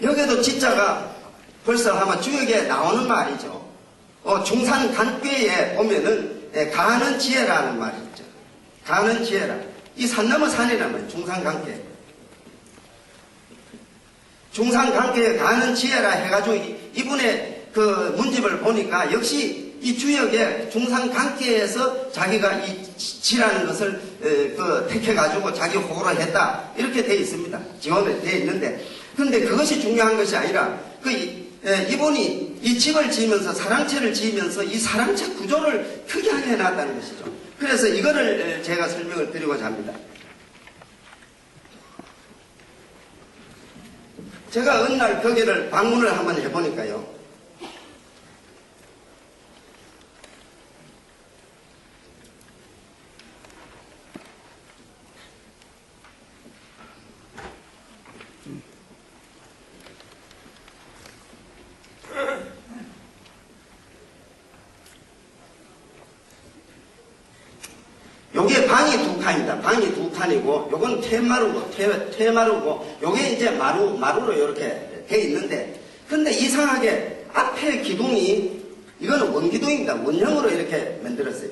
여기도 지자가 벌써 아마 주역에 나오는 말이죠. 중산 간꾀에 보면은 가는 지혜라는 말이 있죠. 가는 지혜라. 이 산 넘어 산이라는 말이에요. 중산 간꾀. 중산 간꾀에 가는 지혜라 해가지고 이분의 그 문집을 보니까 역시 이 주역에 중산 간께에서 자기가 이 지라는 것을 택해가지고 자기 호로 했다 이렇게 되어 있습니다. 지원이 되어 있는데, 그런데 그것이 중요한 것이 아니라 이분이 이 집을 지으면서 사랑채를 지으면서 이 사랑채 구조를 특이하게 해놨다는 것이죠. 그래서 이거를 제가 설명을 드리고자 합니다. 제가 어느 날 거기를 방문을 한번 해보니까요. 요게 방이 두 칸입니다. 방이 두 칸이고, 요건 퇴마루고, 요게 이제 마루로 이렇게 돼 있는데, 근데 이상하게 앞에 기둥이, 이거는 원기둥입니다. 원형으로 이렇게 만들었어요.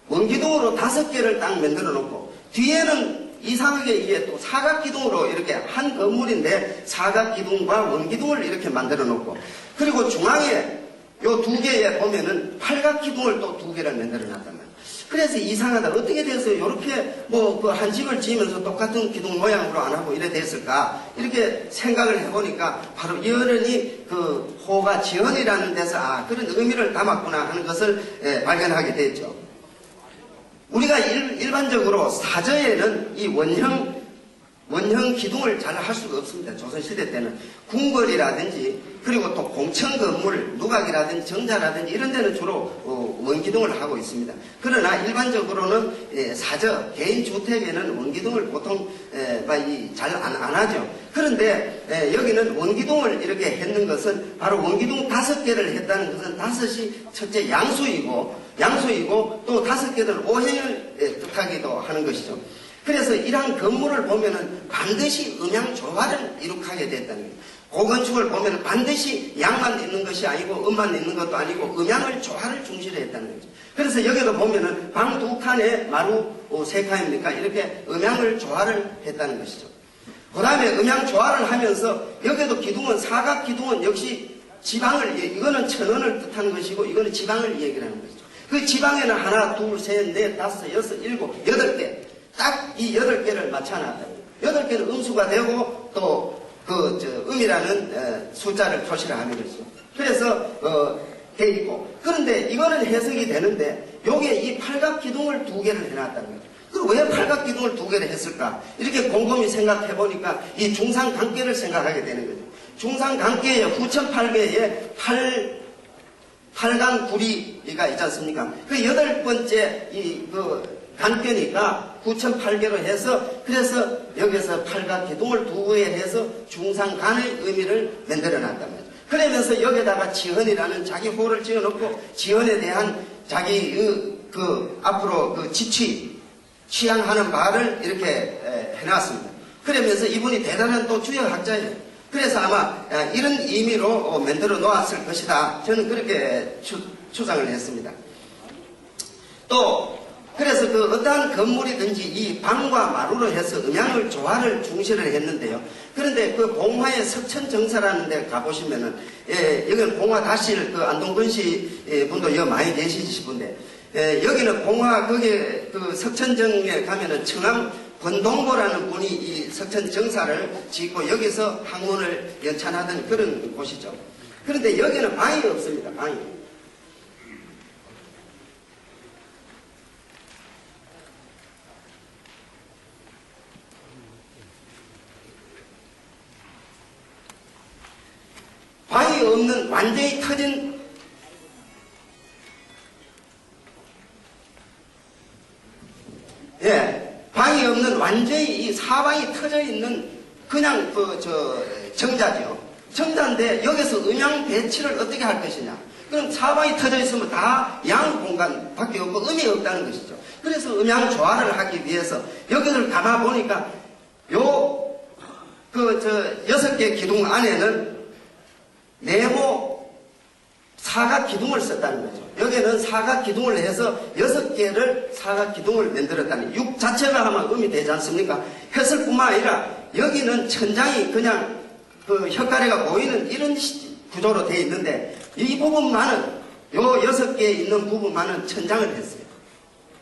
원기둥으로 5개를 딱 만들어 놓고, 뒤에는 이상하게 이게 또 사각기둥으로 이렇게 한 건물인데, 사각기둥과 원기둥을 이렇게 만들어 놓고, 그리고 중앙에 요 2개에 보면은 팔각기둥을 또 2개를 만들어 놨단 말이에요. 그래서 이상하다. 어떻게 돼서 이렇게 한 집을 지으면서 똑같은 기둥 모양으로 안 하고 이래 됐을까? 이렇게 생각을 해보니까 바로 여론이 그 호가 지헌이라는 데서 그런 의미를 담았구나 하는 것을 발견하게 됐죠. 우리가 일반적으로 사저에는 이 원형 기둥을 잘 할 수가 없습니다. 조선시대 때는 궁궐이라든지 그리고 또 공청 건물, 누각이라든지 정자라든지 이런 데는 주로 원기둥을 하고 있습니다. 그러나 일반적으로는 사저, 개인 주택에는 원기둥을 보통 잘 안 하죠. 그런데 여기는 원기둥을 이렇게 했는 것은 바로 원기둥 5개를 했다는 것은 5이 첫째 양수이고 또 5개를 오행을 뜻하기도 하는 것이죠. 그래서 이러한 건물을 보면은 반드시 음양 조화를 이룩하게 됐다는 거예요. 고건축을 보면은 반드시 양만 있는 것이 아니고 음만 있는 것도 아니고 음양을 조화를 중시를 했다는 거죠. 그래서 여기도 보면은 방 2칸에 마루 3칸입니까? 이렇게 음양을 조화를 했다는 것이죠. 그 다음에 음양 조화를 하면서 여기도 기둥은 사각 기둥은 역시 지방을, 이거는 천원을 뜻하는 것이고 이거는 지방을 얘기하는 것이죠. 그 지방에는 하나, 둘, 셋, 넷, 다섯, 여섯, 일곱, 8개. 딱 이 8개를 맞춰놨다. 8개는 음수가 되고 또 음이라는 숫자를 표시를 하는 것이죠. 그래서 돼 있고, 그런데 이거는 해석이 되는데 요게 이 팔각기둥을 2개를 해놨다는 거예요. 그럼 왜 팔각기둥을 2개를 했을까? 이렇게 곰곰이 생각해 보니까 이 중상관계를 생각하게 되는 거죠. 중상관계의 후천팔계에 팔강구리가 있지 않습니까? 그 8번째 간께니까 9,800개로 해서, 그래서 여기서 팔각기둥을 2개 해서 중상간의 의미를 만들어 놨단 말이죠. 그러면서 여기다가 지헌이라는 자기 호를 지어놓고 지헌에 대한 자기 앞으로 취향하는 바를 이렇게 해놨습니다. 그러면서 이분이 대단한 또 주역학자예요. 그래서 아마 이런 의미로 만들어 놓았을 것이다. 저는 그렇게 추상을 했습니다. 또 그래서 어떠한 건물이든지 이 방과 마루로 해서 음양을 조화를 중시를 했는데요. 그런데 봉화의 석천정사라는 데 가보시면은, 여기는 봉화 다실 안동근 씨 분도 많이 계시지 싶은데, 여기는 공화, 거기에 그 석천정에 가면은 청암 권동보라는 분이 이 석천 정사를 짓고 여기서 학문을 연찬하던 그런 곳이죠. 그런데 여기는 방이 없습니다. 방이. 방이 없는 완전히 터진 방이 없는 완전히 이 사방이 터져 있는 그냥 정자죠. 정자인데 여기서 음양 배치를 어떻게 할 것이냐. 그럼 사방이 터져 있으면 다 양 공간밖에 없고 음이 없다는 것이죠. 그래서 음양 조화를 하기 위해서 여기를 가만 보니까 요 6개 기둥 안에는 네모 사각 기둥을 썼다는 거죠. 여기는 사각 기둥을 해서 6개를 사각 기둥을 만들었다는, 육 자체가 하면 음이 되지 않습니까? 했을 뿐만 아니라 여기는 천장이 그냥 그 혀가래가 보이는 이런 구조로 되어 있는데 이 부분만은, 요 6개 있는 부분만은 천장을 했어요.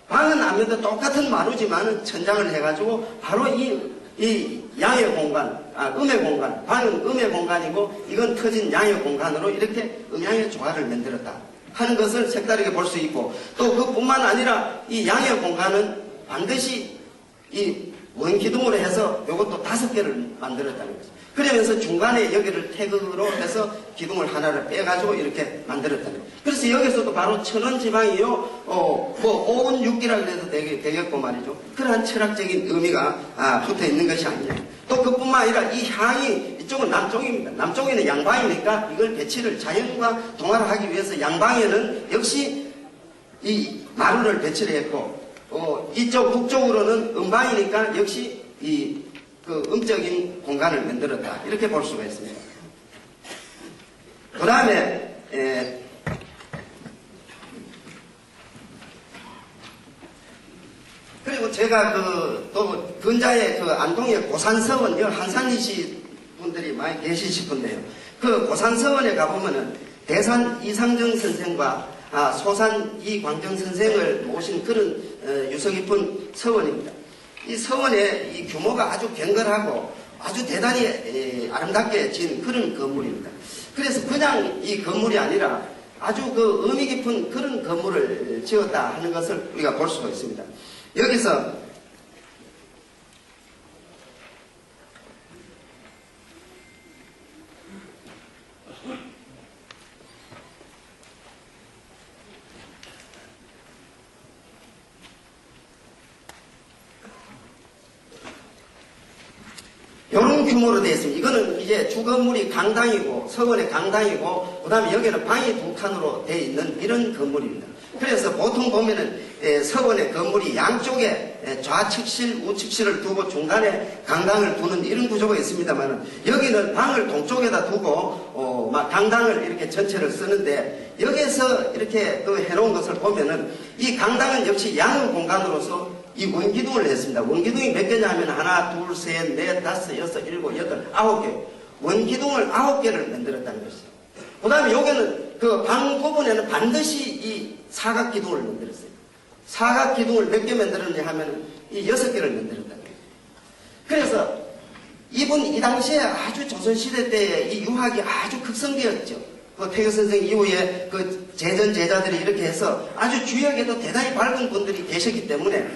방은 아무래도 똑같은 마루지만은 천장을 해가지고 바로 이 양의 공간, 음의 공간, 방은 음의 공간이고 이건 터진 양의 공간으로 이렇게 음양의 조화를 만들었다 하는 것을 색다르게 볼 수 있고, 또 그뿐만 아니라 이 양의 공간은 반드시 이 원기둥으로 해서 이것도 5개를 만들었다는 거죠. 그러면서 중간에 여기를 태극으로 해서 기둥을 하나를 빼가지고 이렇게 만들었다는 거죠. 그래서 여기서도 바로 천원지방이요, 오은 육기라 그래도 되겠고 말이죠. 그러한 철학적인 의미가 붙어 있는 것이 아니냐. 또 그뿐만 아니라 이 향이, 이쪽은 남쪽입니다. 남쪽에는 양방이니까 이걸 배치를 자연과 동화를 하기 위해서 양방에는 역시 이 마루를 배치를 했고, 이쪽 북쪽으로는 음방이니까 역시 그 음적인 공간을 만들었다, 이렇게 볼 수가 있습니다. 그 다음에 그리고 제가 또 근자의 안동의 고산서원, 한산이시 분들이 많이 계시실 건데요. 그 고산서원에 가보면은 대산 이상정 선생과 소산 이광정 선생을 모신 그런 유서 깊은 서원입니다. 이 서원의 이 규모가 아주 견고하고 아주 대단히 아름답게 지은 그런 건물입니다. 그래서 그냥 이 건물이 아니라 아주 그 의미 깊은 그런 건물을 지었다 하는 것을 우리가 볼 수가 있습니다. 여기서 이런 규모로 되어 있습니다. 이거는 이제 주건물이 강당이고, 서원의 강당이고, 그 다음에 여기는 방이 2칸으로 되어 있는 이런 건물입니다. 그래서 보통 보면은 서원의 건물이 양쪽에 좌측실, 우측실을 두고 중간에 강당을 두는 이런 구조가 있습니다만, 여기는 방을 동쪽에다 두고 강당을 이렇게 전체를 쓰는데, 여기서 이렇게 해놓은 것을 보면은 이 강당은 역시 양의 공간으로서 이 원기둥을 했습니다. 원기둥이 몇 개냐 하면 하나, 둘, 셋, 넷, 다섯, 여섯, 일곱, 여덟, 9개. 원기둥을 9개를 만들었다는 것이죠. 그 다음에 여기는 그 방 부분에는 반드시 이 사각기둥을 만들었어요. 사각기둥을 몇 개 만들었냐 하면 이 6개를 만들었다는 거예요. 그래서 이 당시에 아주 조선시대 때의 이 유학이 아주 극성되었죠. 태교 선생 이후에 제전 제자들이 이렇게 해서 아주 주역에도 대단히 밝은 분들이 계셨기 때문에,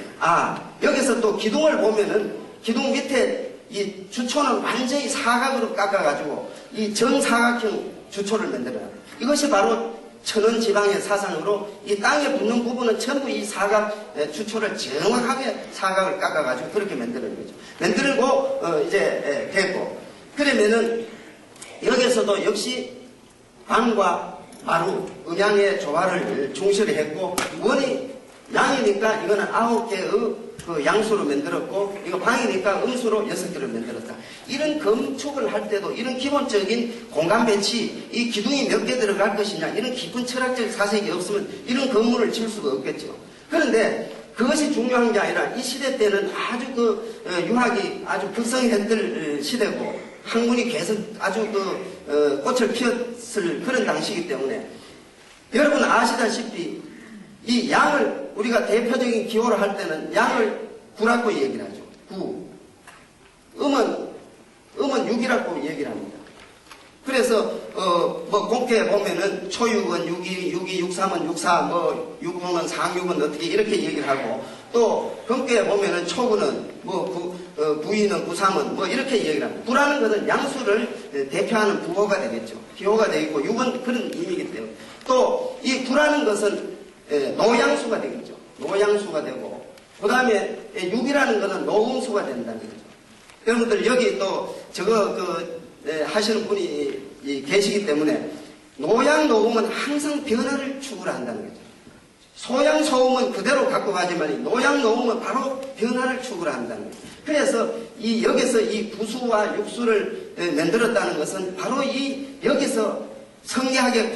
여기서 또 기둥을 보면은 기둥 밑에 이 주초는 완전히 사각으로 깎아가지고 이 정사각형 주초를 만들어요. 이것이 바로 천원지방의 사상으로 이 땅에 붙는 부분은 전부 이 사각 주초를 정확하게 사각을 깎아가지고 그렇게 만드는 거죠. 만들고 이제 됐고, 그러면은 여기서도 역시 방과 마루, 음양의 조화를 중시를 했고, 원이 양이니까 이거는 9개의 그 양수로 만들었고, 이거 방이니까 음수로 6개를 만들었다. 이런 건축을 할 때도 이런 기본적인 공간 배치, 이 기둥이 몇 개 들어갈 것이냐, 이런 깊은 철학적 사색이 없으면 이런 건물을 지을 수가 없겠죠. 그런데 그것이 중요한 게 아니라 이 시대 때는 아주 유학이 아주 극성했던 시대고, 학문이 계속 아주 꽃을 피웠을 그런 당시이기 때문에, 여러분 아시다시피 이 양을 우리가 대표적인 기호를 할 때는 양을 구라고 얘기를 하죠. 구. 음은 육이라고 얘기를 합니다. 그래서 뭐 공태에 보면은 초육은 육이, 육삼은 육사, 뭐 육은 상육은 어떻게 이렇게 얘기를 하고, 또 금괴에 보면은 초구는 뭐 구이는 구삼은 뭐 이렇게 얘기를 합니다. 구라는 것은 양수를 대표하는 부호가 되겠죠. 기호가 되겠고, 육은 그런 의미이기 때문에, 또 이 구라는 것은 노양수가 되겠죠. 노양수가 되고, 그 다음에 육이라는 것은 노음수가 된다는 거죠. 여러분들 여기 또 저거 하시는 분이 계시기 때문에 노양 노음은 항상 변화를 추구를 한다는 거죠. 소양 소음은 그대로 갖고 가지만 노양 노음은 바로 변화를 추구를 한다는 거죠. 그래서 여기서 이 구수와 육수를 만들었다는 것은 바로 여기서 성리학의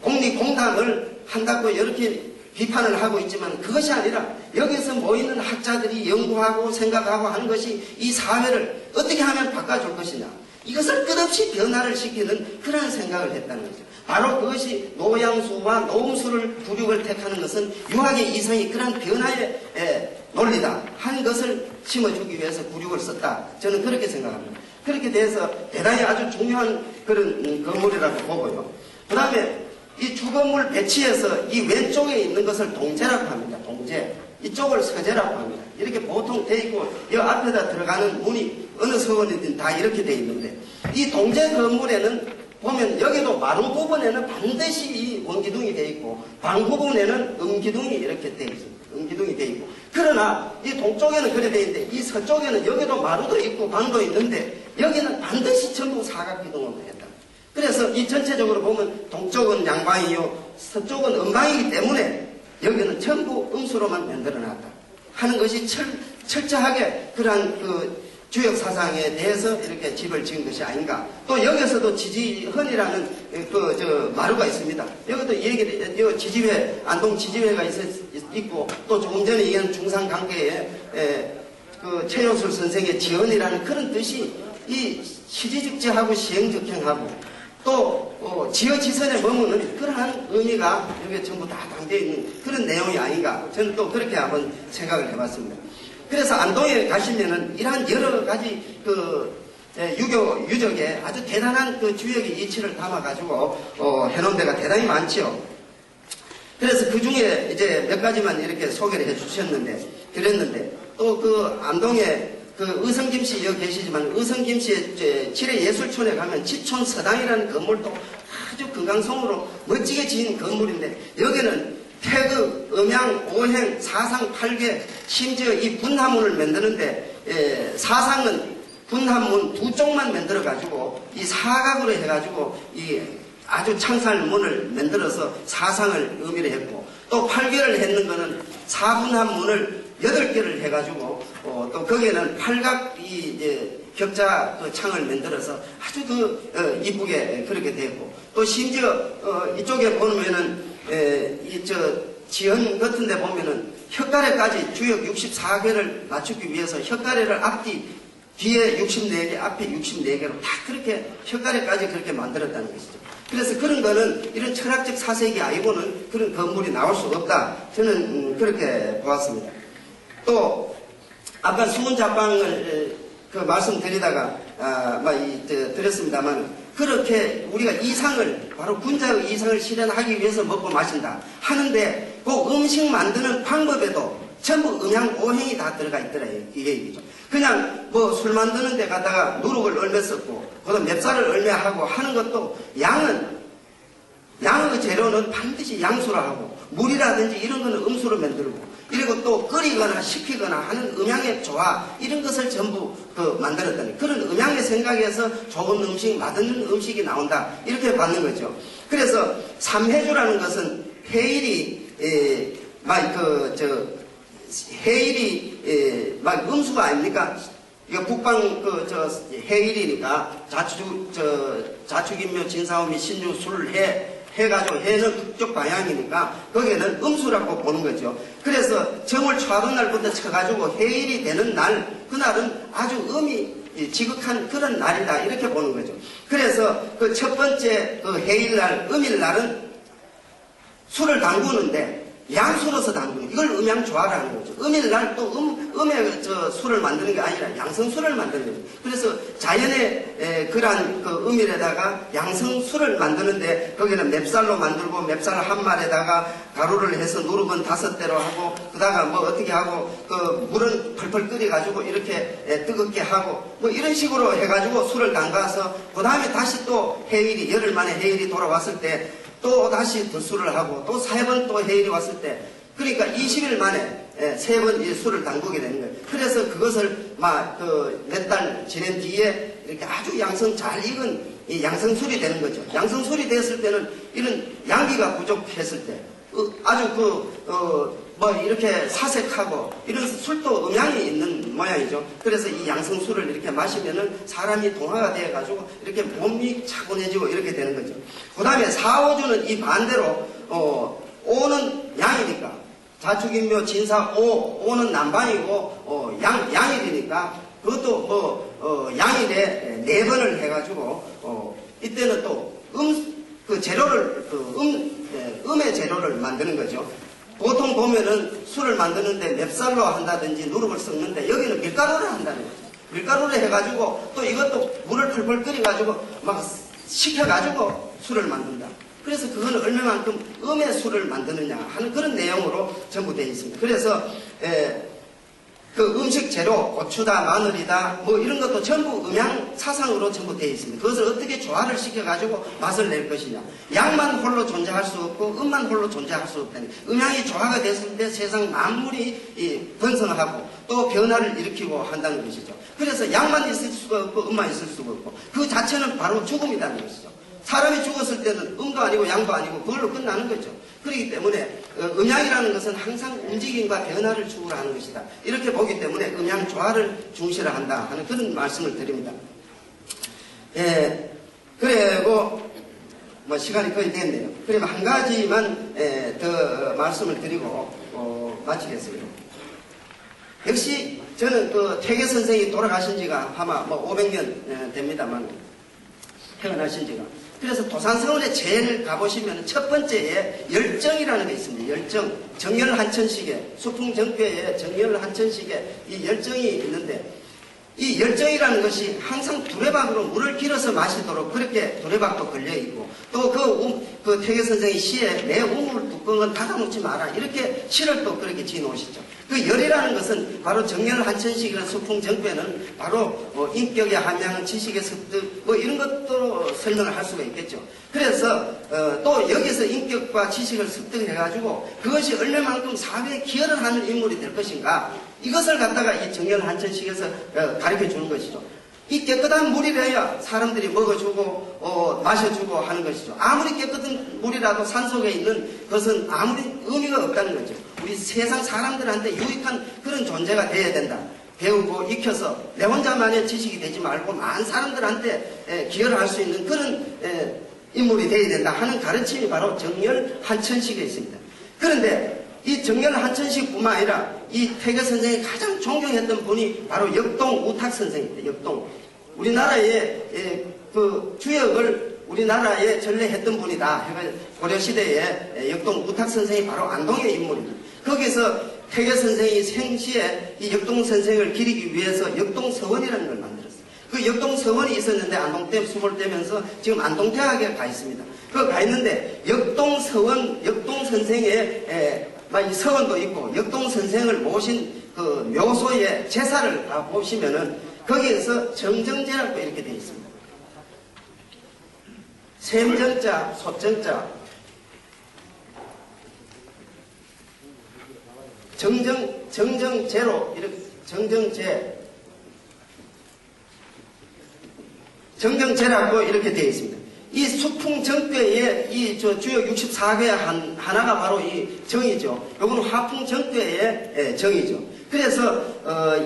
공리공담을 한다고 이렇게 비판을 하고 있지만, 그것이 아니라 여기서 모이는 학자들이 연구하고 생각하고 하는 것이 이 사회를 어떻게 하면 바꿔줄 것이냐, 이것을 끝없이 변화를 시키는 그런 생각을 했다는 거죠. 바로 그것이 노양수와 노음수를 부류를 택하는 것은 유학의 이상이 그런 변화의 논리다 하는 것을 심어주기 위해서 구륙을 썼다. 저는 그렇게 생각합니다. 그렇게 돼서 대단히 아주 중요한 그런 건물이라고 보고요. 그 다음에 이 주건물 배치에서 이 왼쪽에 있는 것을 동제라고 합니다. 동제. 이쪽을 서제라고 합니다. 이렇게 보통 돼 있고, 이 앞에다 들어가는 문이 어느 서원이든 다 이렇게 돼 있는데, 이 동제 건물에는 보면 여기도 마루 부분에는 반드시 이 원기둥이 돼 있고, 방 부분에는 음기둥이 이렇게 돼 있습니다. 음기둥이 돼 있고. 그러나 이 동쪽에는 그래 돼 있는데, 이 서쪽에는 여기도 마루도 있고 방도 있는데, 여기는 반드시 전부 사각기둥으로 했다. 그래서 이 전체적으로 보면 동쪽은 양방이요, 서쪽은 음방이기 때문에 여기는 전부 음수로만 만들어놨다 하는 것이 철저하게 그러한 주역 사상에 대해서 이렇게 집을 지은 것이 아닌가. 또 여기서도 지지헌이라는 마루가 있습니다. 여기도 지지회, 안동 지지회가 있고, 또 조금 전에 얘기한 중상관계에 최효술 선생의 지헌이라는 그런 뜻이 이 시지직지하고 시행적행하고, 또 지어지선에 머무는 그러한 의미가 여기에 전부 다 담겨 있는 그런 내용이 아닌가. 저는 또 그렇게 한번 생각을 해봤습니다. 그래서 안동에 가시면은 이러한 여러 가지 유적에 아주 대단한 주역의 이치를 담아가지고 해놓은 데가 대단히 많지요. 그래서 그 중에 이제 몇 가지만 이렇게 소개를 해주셨는데, 그랬는데, 또 안동에 의성김씨 여기 계시지만, 의성김씨의 칠해예술촌에 가면 지촌 서당이라는 건물도 아주 금강송으로 멋지게 지은 건물인데, 여기는 태극, 음양, 오행, 사상, 팔괴, 심지어 이 분화문을 만드는데, 사상은 분화문 두 쪽만 만들어가지고, 이 사각으로 해가지고, 이 아주 창살문을 만들어서 사상을 의미를 했고, 또 팔괴를 했는 거는 사분화문을 8개를 해가지고, 또 거기에는 팔각 격자 창을 만들어서 아주 이쁘게 그렇게 되고, 또 심지어 이쪽에 보면은 지연 같은 데 보면은 혓가래까지 주역 64개를 맞추기 위해서 혓가래를 뒤에 64개, 앞에 64개로 다 그렇게 혓가래까지 그렇게 만들었다는 것이죠. 그래서 그런 거는 이런 철학적 사색이 아니고는 그런 건물이 나올 수 없다. 저는 그렇게 보았습니다. 또 아까 수문잡방을 말씀드리다가 드렸습니다만, 그렇게 우리가 이상을 바로 군자의 이상을 실현하기 위해서 먹고 마신다 하는데, 그 음식 만드는 방법에도 전부 음양 오행이 다 들어가 있더라 이 얘기죠. 그냥 뭐 술 만드는 데 갔다가 누룩을 얼마 썼고 그다음 맵쌀을 얼마 하고 하는 것도 양의 재료는 반드시 양수로 하고, 물이라든지 이런 거는 음수로 만들고, 그리고 또 끓이거나 식히거나 하는 음양의 조화, 이런 것을 전부 만들었다니, 그런 음양의 생각에서 좋은 음식, 맛있는 음식이 나온다, 이렇게 받는 거죠. 그래서 삼해주라는 것은 해일이 음수가 아닙니까? 이거 북방 해일이니까 자축인묘 진사오미 신유 술해 해가지고 해는 북쪽 방향이니까 거기에는 음수라고 보는 거죠. 그래서 정월 초하던 날부터 쳐가지고 해일이 되는 날, 그날은 아주 음이 지극한 그런 날이다, 이렇게 보는 거죠. 그래서 그 첫 번째 해일날, 음일날은 술을 담그는데, 양수로서 담그는 이걸 음양조화를 하는 거죠. 음일 날 또 음의 술을 만드는 게 아니라 양성술을 만드는 거죠. 그래서 자연의 그러한 그 음일에다가 양성술을 만드는데 거기는 맵쌀로 만들고 맵쌀 한 말에다가 가루를 해서 누르건 5대로 하고 그다가 뭐 어떻게 하고 그 물은 펄펄 끓여가지고 이렇게 뜨겁게 하고 뭐 이런 식으로 해가지고 술을 담가서 그 다음에 다시 또 해일이 열흘 만에 해일이 돌아왔을 때 또 다시 들술을 하고 또 3번 또 해일이 왔을 때 그러니까 20일 만에 3번 술을 담그게 되는 거예요. 그래서 그것을 막 몇 달 지낸 뒤에 이렇게 아주 양성 잘 익은 이 양성술이 되는 거죠. 양성술이 됐을 때는 이런 양기가 부족했을 때 아주 뭐 이렇게 사색하고 이런 술도 음양이 있는 모양이죠. 그래서 이 양성술을 이렇게 마시면은 사람이 동화가 되어가지고 이렇게 몸이 차분해지고 이렇게 되는 거죠. 그 다음에 사오주는 이 반대로 오는 양이니까 자축인묘 진사 오는 남반이고 양일이니까 그것도 뭐 양일에 4번을 해가지고 이때는 또 그 재료를 음의 재료를 만드는 거죠. 보통 보면은 술을 만드는데 맵쌀로 한다든지 누룩을 섞는데 여기는 밀가루를 한다는 거죠. 밀가루를 해가지고 또 이것도 물을 펄펄 끓여가지고 막 식혀가지고 술을 만든다. 그래서 그거는 얼마만큼 음의 술을 만드느냐 하는 그런 내용으로 전부 되어 있습니다. 그래서 그 음식 재료, 고추다, 마늘이다, 뭐 이런 것도 전부 음양 사상으로 전부 되어 있습니다. 그것을 어떻게 조화를 시켜가지고 맛을 낼 것이냐. 양만 홀로 존재할 수 없고 음만 홀로 존재할 수 없다니. 음양이 조화가 됐을 때 세상 만물이 번성하고 또 변화를 일으키고 한다는 것이죠. 그래서 양만 있을 수가 없고 음만 있을 수가 없고 그 자체는 바로 죽음이라는 것이죠. 사람이 죽었을 때는 음도 아니고 양도 아니고 그걸로 끝나는 거죠. 그렇기 때문에 음양이라는 것은 항상 움직임과 변화를 추구를 하는 것이다. 이렇게 보기 때문에 음양 조화를 중시를 한다 하는 그런 말씀을 드립니다. 그리고 뭐 시간이 거의 됐네요. 그러면 한 가지만 더 말씀을 드리고 마치겠습니다. 역시 저는 그 퇴계 선생이 돌아가신 지가 아마 뭐 500년 됩니다만 태어나신 지가. 그래서 도산서원에 제일 가보시면 첫 번째에 열정이라는 게 있습니다. 열정. 정열한천식에, 수풍정교에 정열한천식에 이 열정이 있는데 이 열정이라는 것이 항상 두레박으로 물을 길어서 마시도록 그렇게 두레박도 걸려있고 또 그 퇴계 선생의 시에 내 우물 뚜껑은 닫아놓지 마라 이렇게 시를 또 그렇게 지어놓으시죠. 그 열이라는 것은 바로 정열한천식이라는 수풍정교에는 바로 인격의 함양, 지식의 습득 뭐 이런 것도 설명을 할 수가 있겠죠. 그래서 또 여기서 인격과 지식을 습득해가지고 그것이 얼마만큼 사회에 기여를 하는 인물이 될 것인가 이것을 갖다가 이 정열한천식에서 가르쳐 주는 것이죠. 이 깨끗한 물이라야 사람들이 먹어주고 마셔주고 하는 것이죠. 아무리 깨끗한 물이라도 산속에 있는 것은 아무리 의미가 없다는 거죠. 우리 세상 사람들한테 유익한 그런 존재가 되어야 된다. 배우고 익혀서 내 혼자만의 지식이 되지 말고 많은 사람들한테 기여를 할 수 있는 그런 인물이 되어야 된다 하는 가르침이 바로 정열한천식에 있습니다. 그런데 이 정열한천식뿐만 아니라 이 퇴계 선생이 가장 존경했던 분이 바로 역동 우탁 선생입니다. 역동. 우리나라의 그 주역을 우리나라에 전래했던 분이다. 고려시대에 역동 우탁 선생이 바로 안동의 인물입니다. 거기서 퇴계 선생이 생시에 이 역동 선생을 기리기 위해서 역동서원이라는 걸 만들었어요. 그 역동서원이 있었는데 안동댐 수몰 떼면서 지금 안동대학에 가 있습니다. 그 가 있는데 역동서원, 역동선생의 이 서원도 있고 역동선생을 모신 그 묘소의 제사를 다 보시면은 거기에서 정정제라고 이렇게 되어 있습니다. 샘정자, 소정자, 정정제로 이렇게 정정제라고 이렇게 되어 있습니다. 이 수풍정교의 이 주역 64개 하나가 바로 이 정이죠. 요거는 화풍정교의 정이죠. 그래서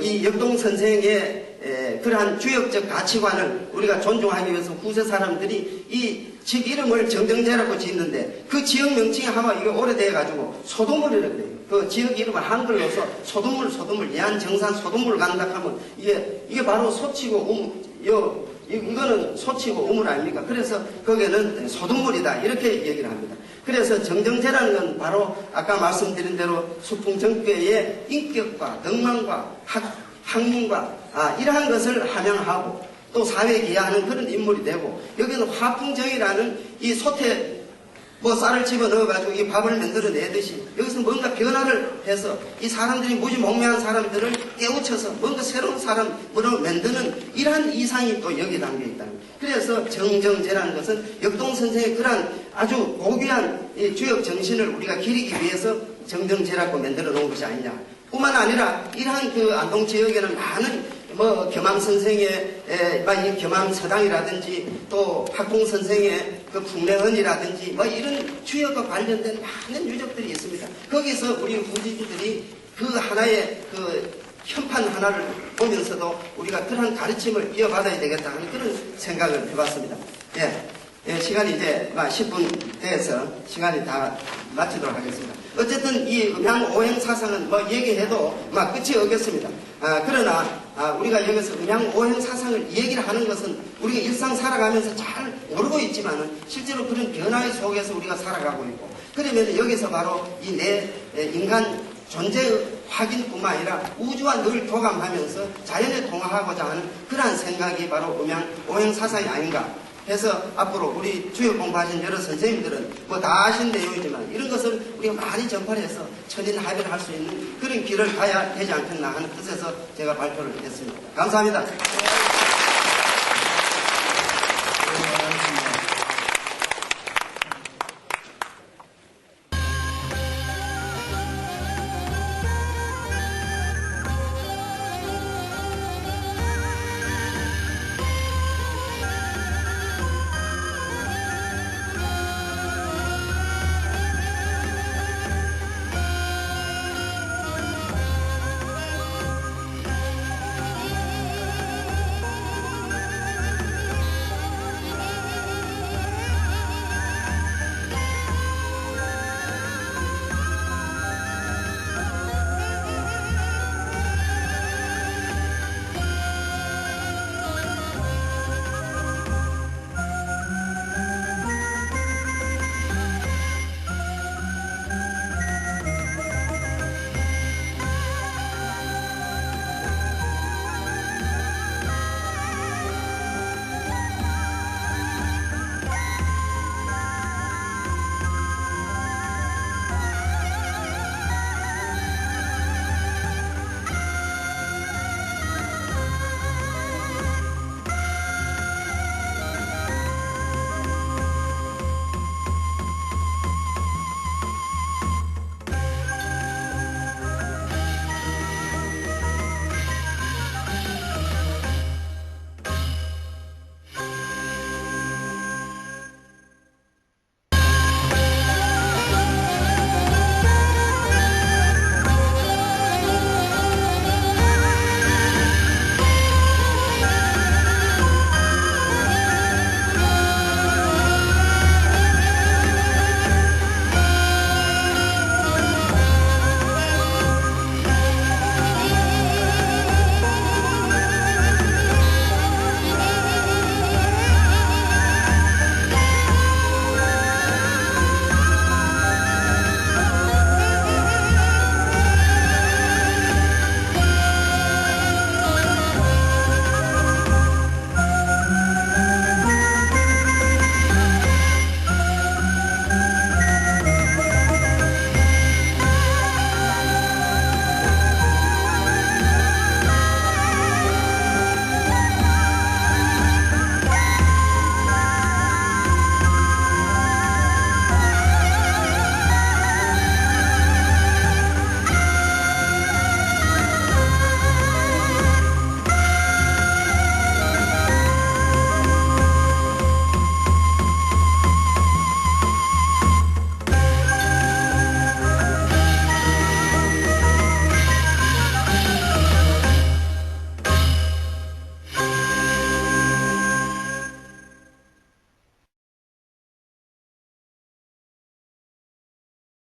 이 역동 선생의 그러한 주역적 가치관을 우리가 존중하기 위해서 후세 사람들이 이 집 이름을 정정제라고 짓는데 그 지역 명칭이 아마 이게 오래돼 가지고 소도물이라고 그래요. 그 지역 이름을 한글로서 소도물 예안정산 소도물 간다 하면 이게 바로 소치고 이거는 소치고 우물 아닙니까? 그래서 거기에는 소득물이다 이렇게 얘기를 합니다. 그래서 정정제라는 건 바로 아까 말씀드린 대로 수풍정교의 인격과 덕망과 학문과 이러한 것을 함양하고 또 사회에 기여하는 그런 인물이 되고, 여기는 화풍정이라는 이 솥에 쌀을 집어넣어가지고 이 밥을 만들어내듯이 여기서 뭔가 변화를 해서 이 사람들이 무지몽매한 사람들을 깨우쳐서 뭔가 새로운 사람으로 만드는 이러한 이상이 또 여기에 담겨 있다. 그래서 정정제라는 것은 역동선생의 그러한 아주 고귀한 이 주역 정신을 우리가 기리기 위해서 정정제라고 만들어 놓은 것이 아니냐. 뿐만 아니라 이러한 그 안동 지역에는 많은 겸암 선생의 이 겸암 서당이라든지 또 학공 선생의 그 풍래헌이라든지 이런 주역과 관련된 많은 유적들이 있습니다. 거기서 우리 후지들이 그 하나의 그 현판 하나를 보면서도 우리가 그러한 가르침을 이어받아야 되겠다 하는 그런 생각을 해봤습니다. 시간이 이제 10분 돼서 시간이 다 마치도록 하겠습니다. 어쨌든 이 음양오행 사상은 얘기해도 끝이 없겠습니다. 그러나 우리가 여기서 음양오행 사상을 얘기를 하는 것은 우리가 일상 살아가면서 잘 모르고 있지만은 실제로 그런 변화의 속에서 우리가 살아가고 있고, 그러면 여기서 바로 이 내 인간 존재의 확인뿐만 아니라 우주와 늘 교감하면서 자연에 동화하고자 하는 그러한 생각이 바로 음양오행 사상이 아닌가 해서 앞으로 우리 주역 공부하신 여러 선생님들은 다 아신 내용이지만 이런 것을 우리가 많이 전파를 해서 천인합의를 할 수 있는 그런 길을 가야 되지 않겠나 하는 뜻에서 제가 발표를 했습니다. 감사합니다.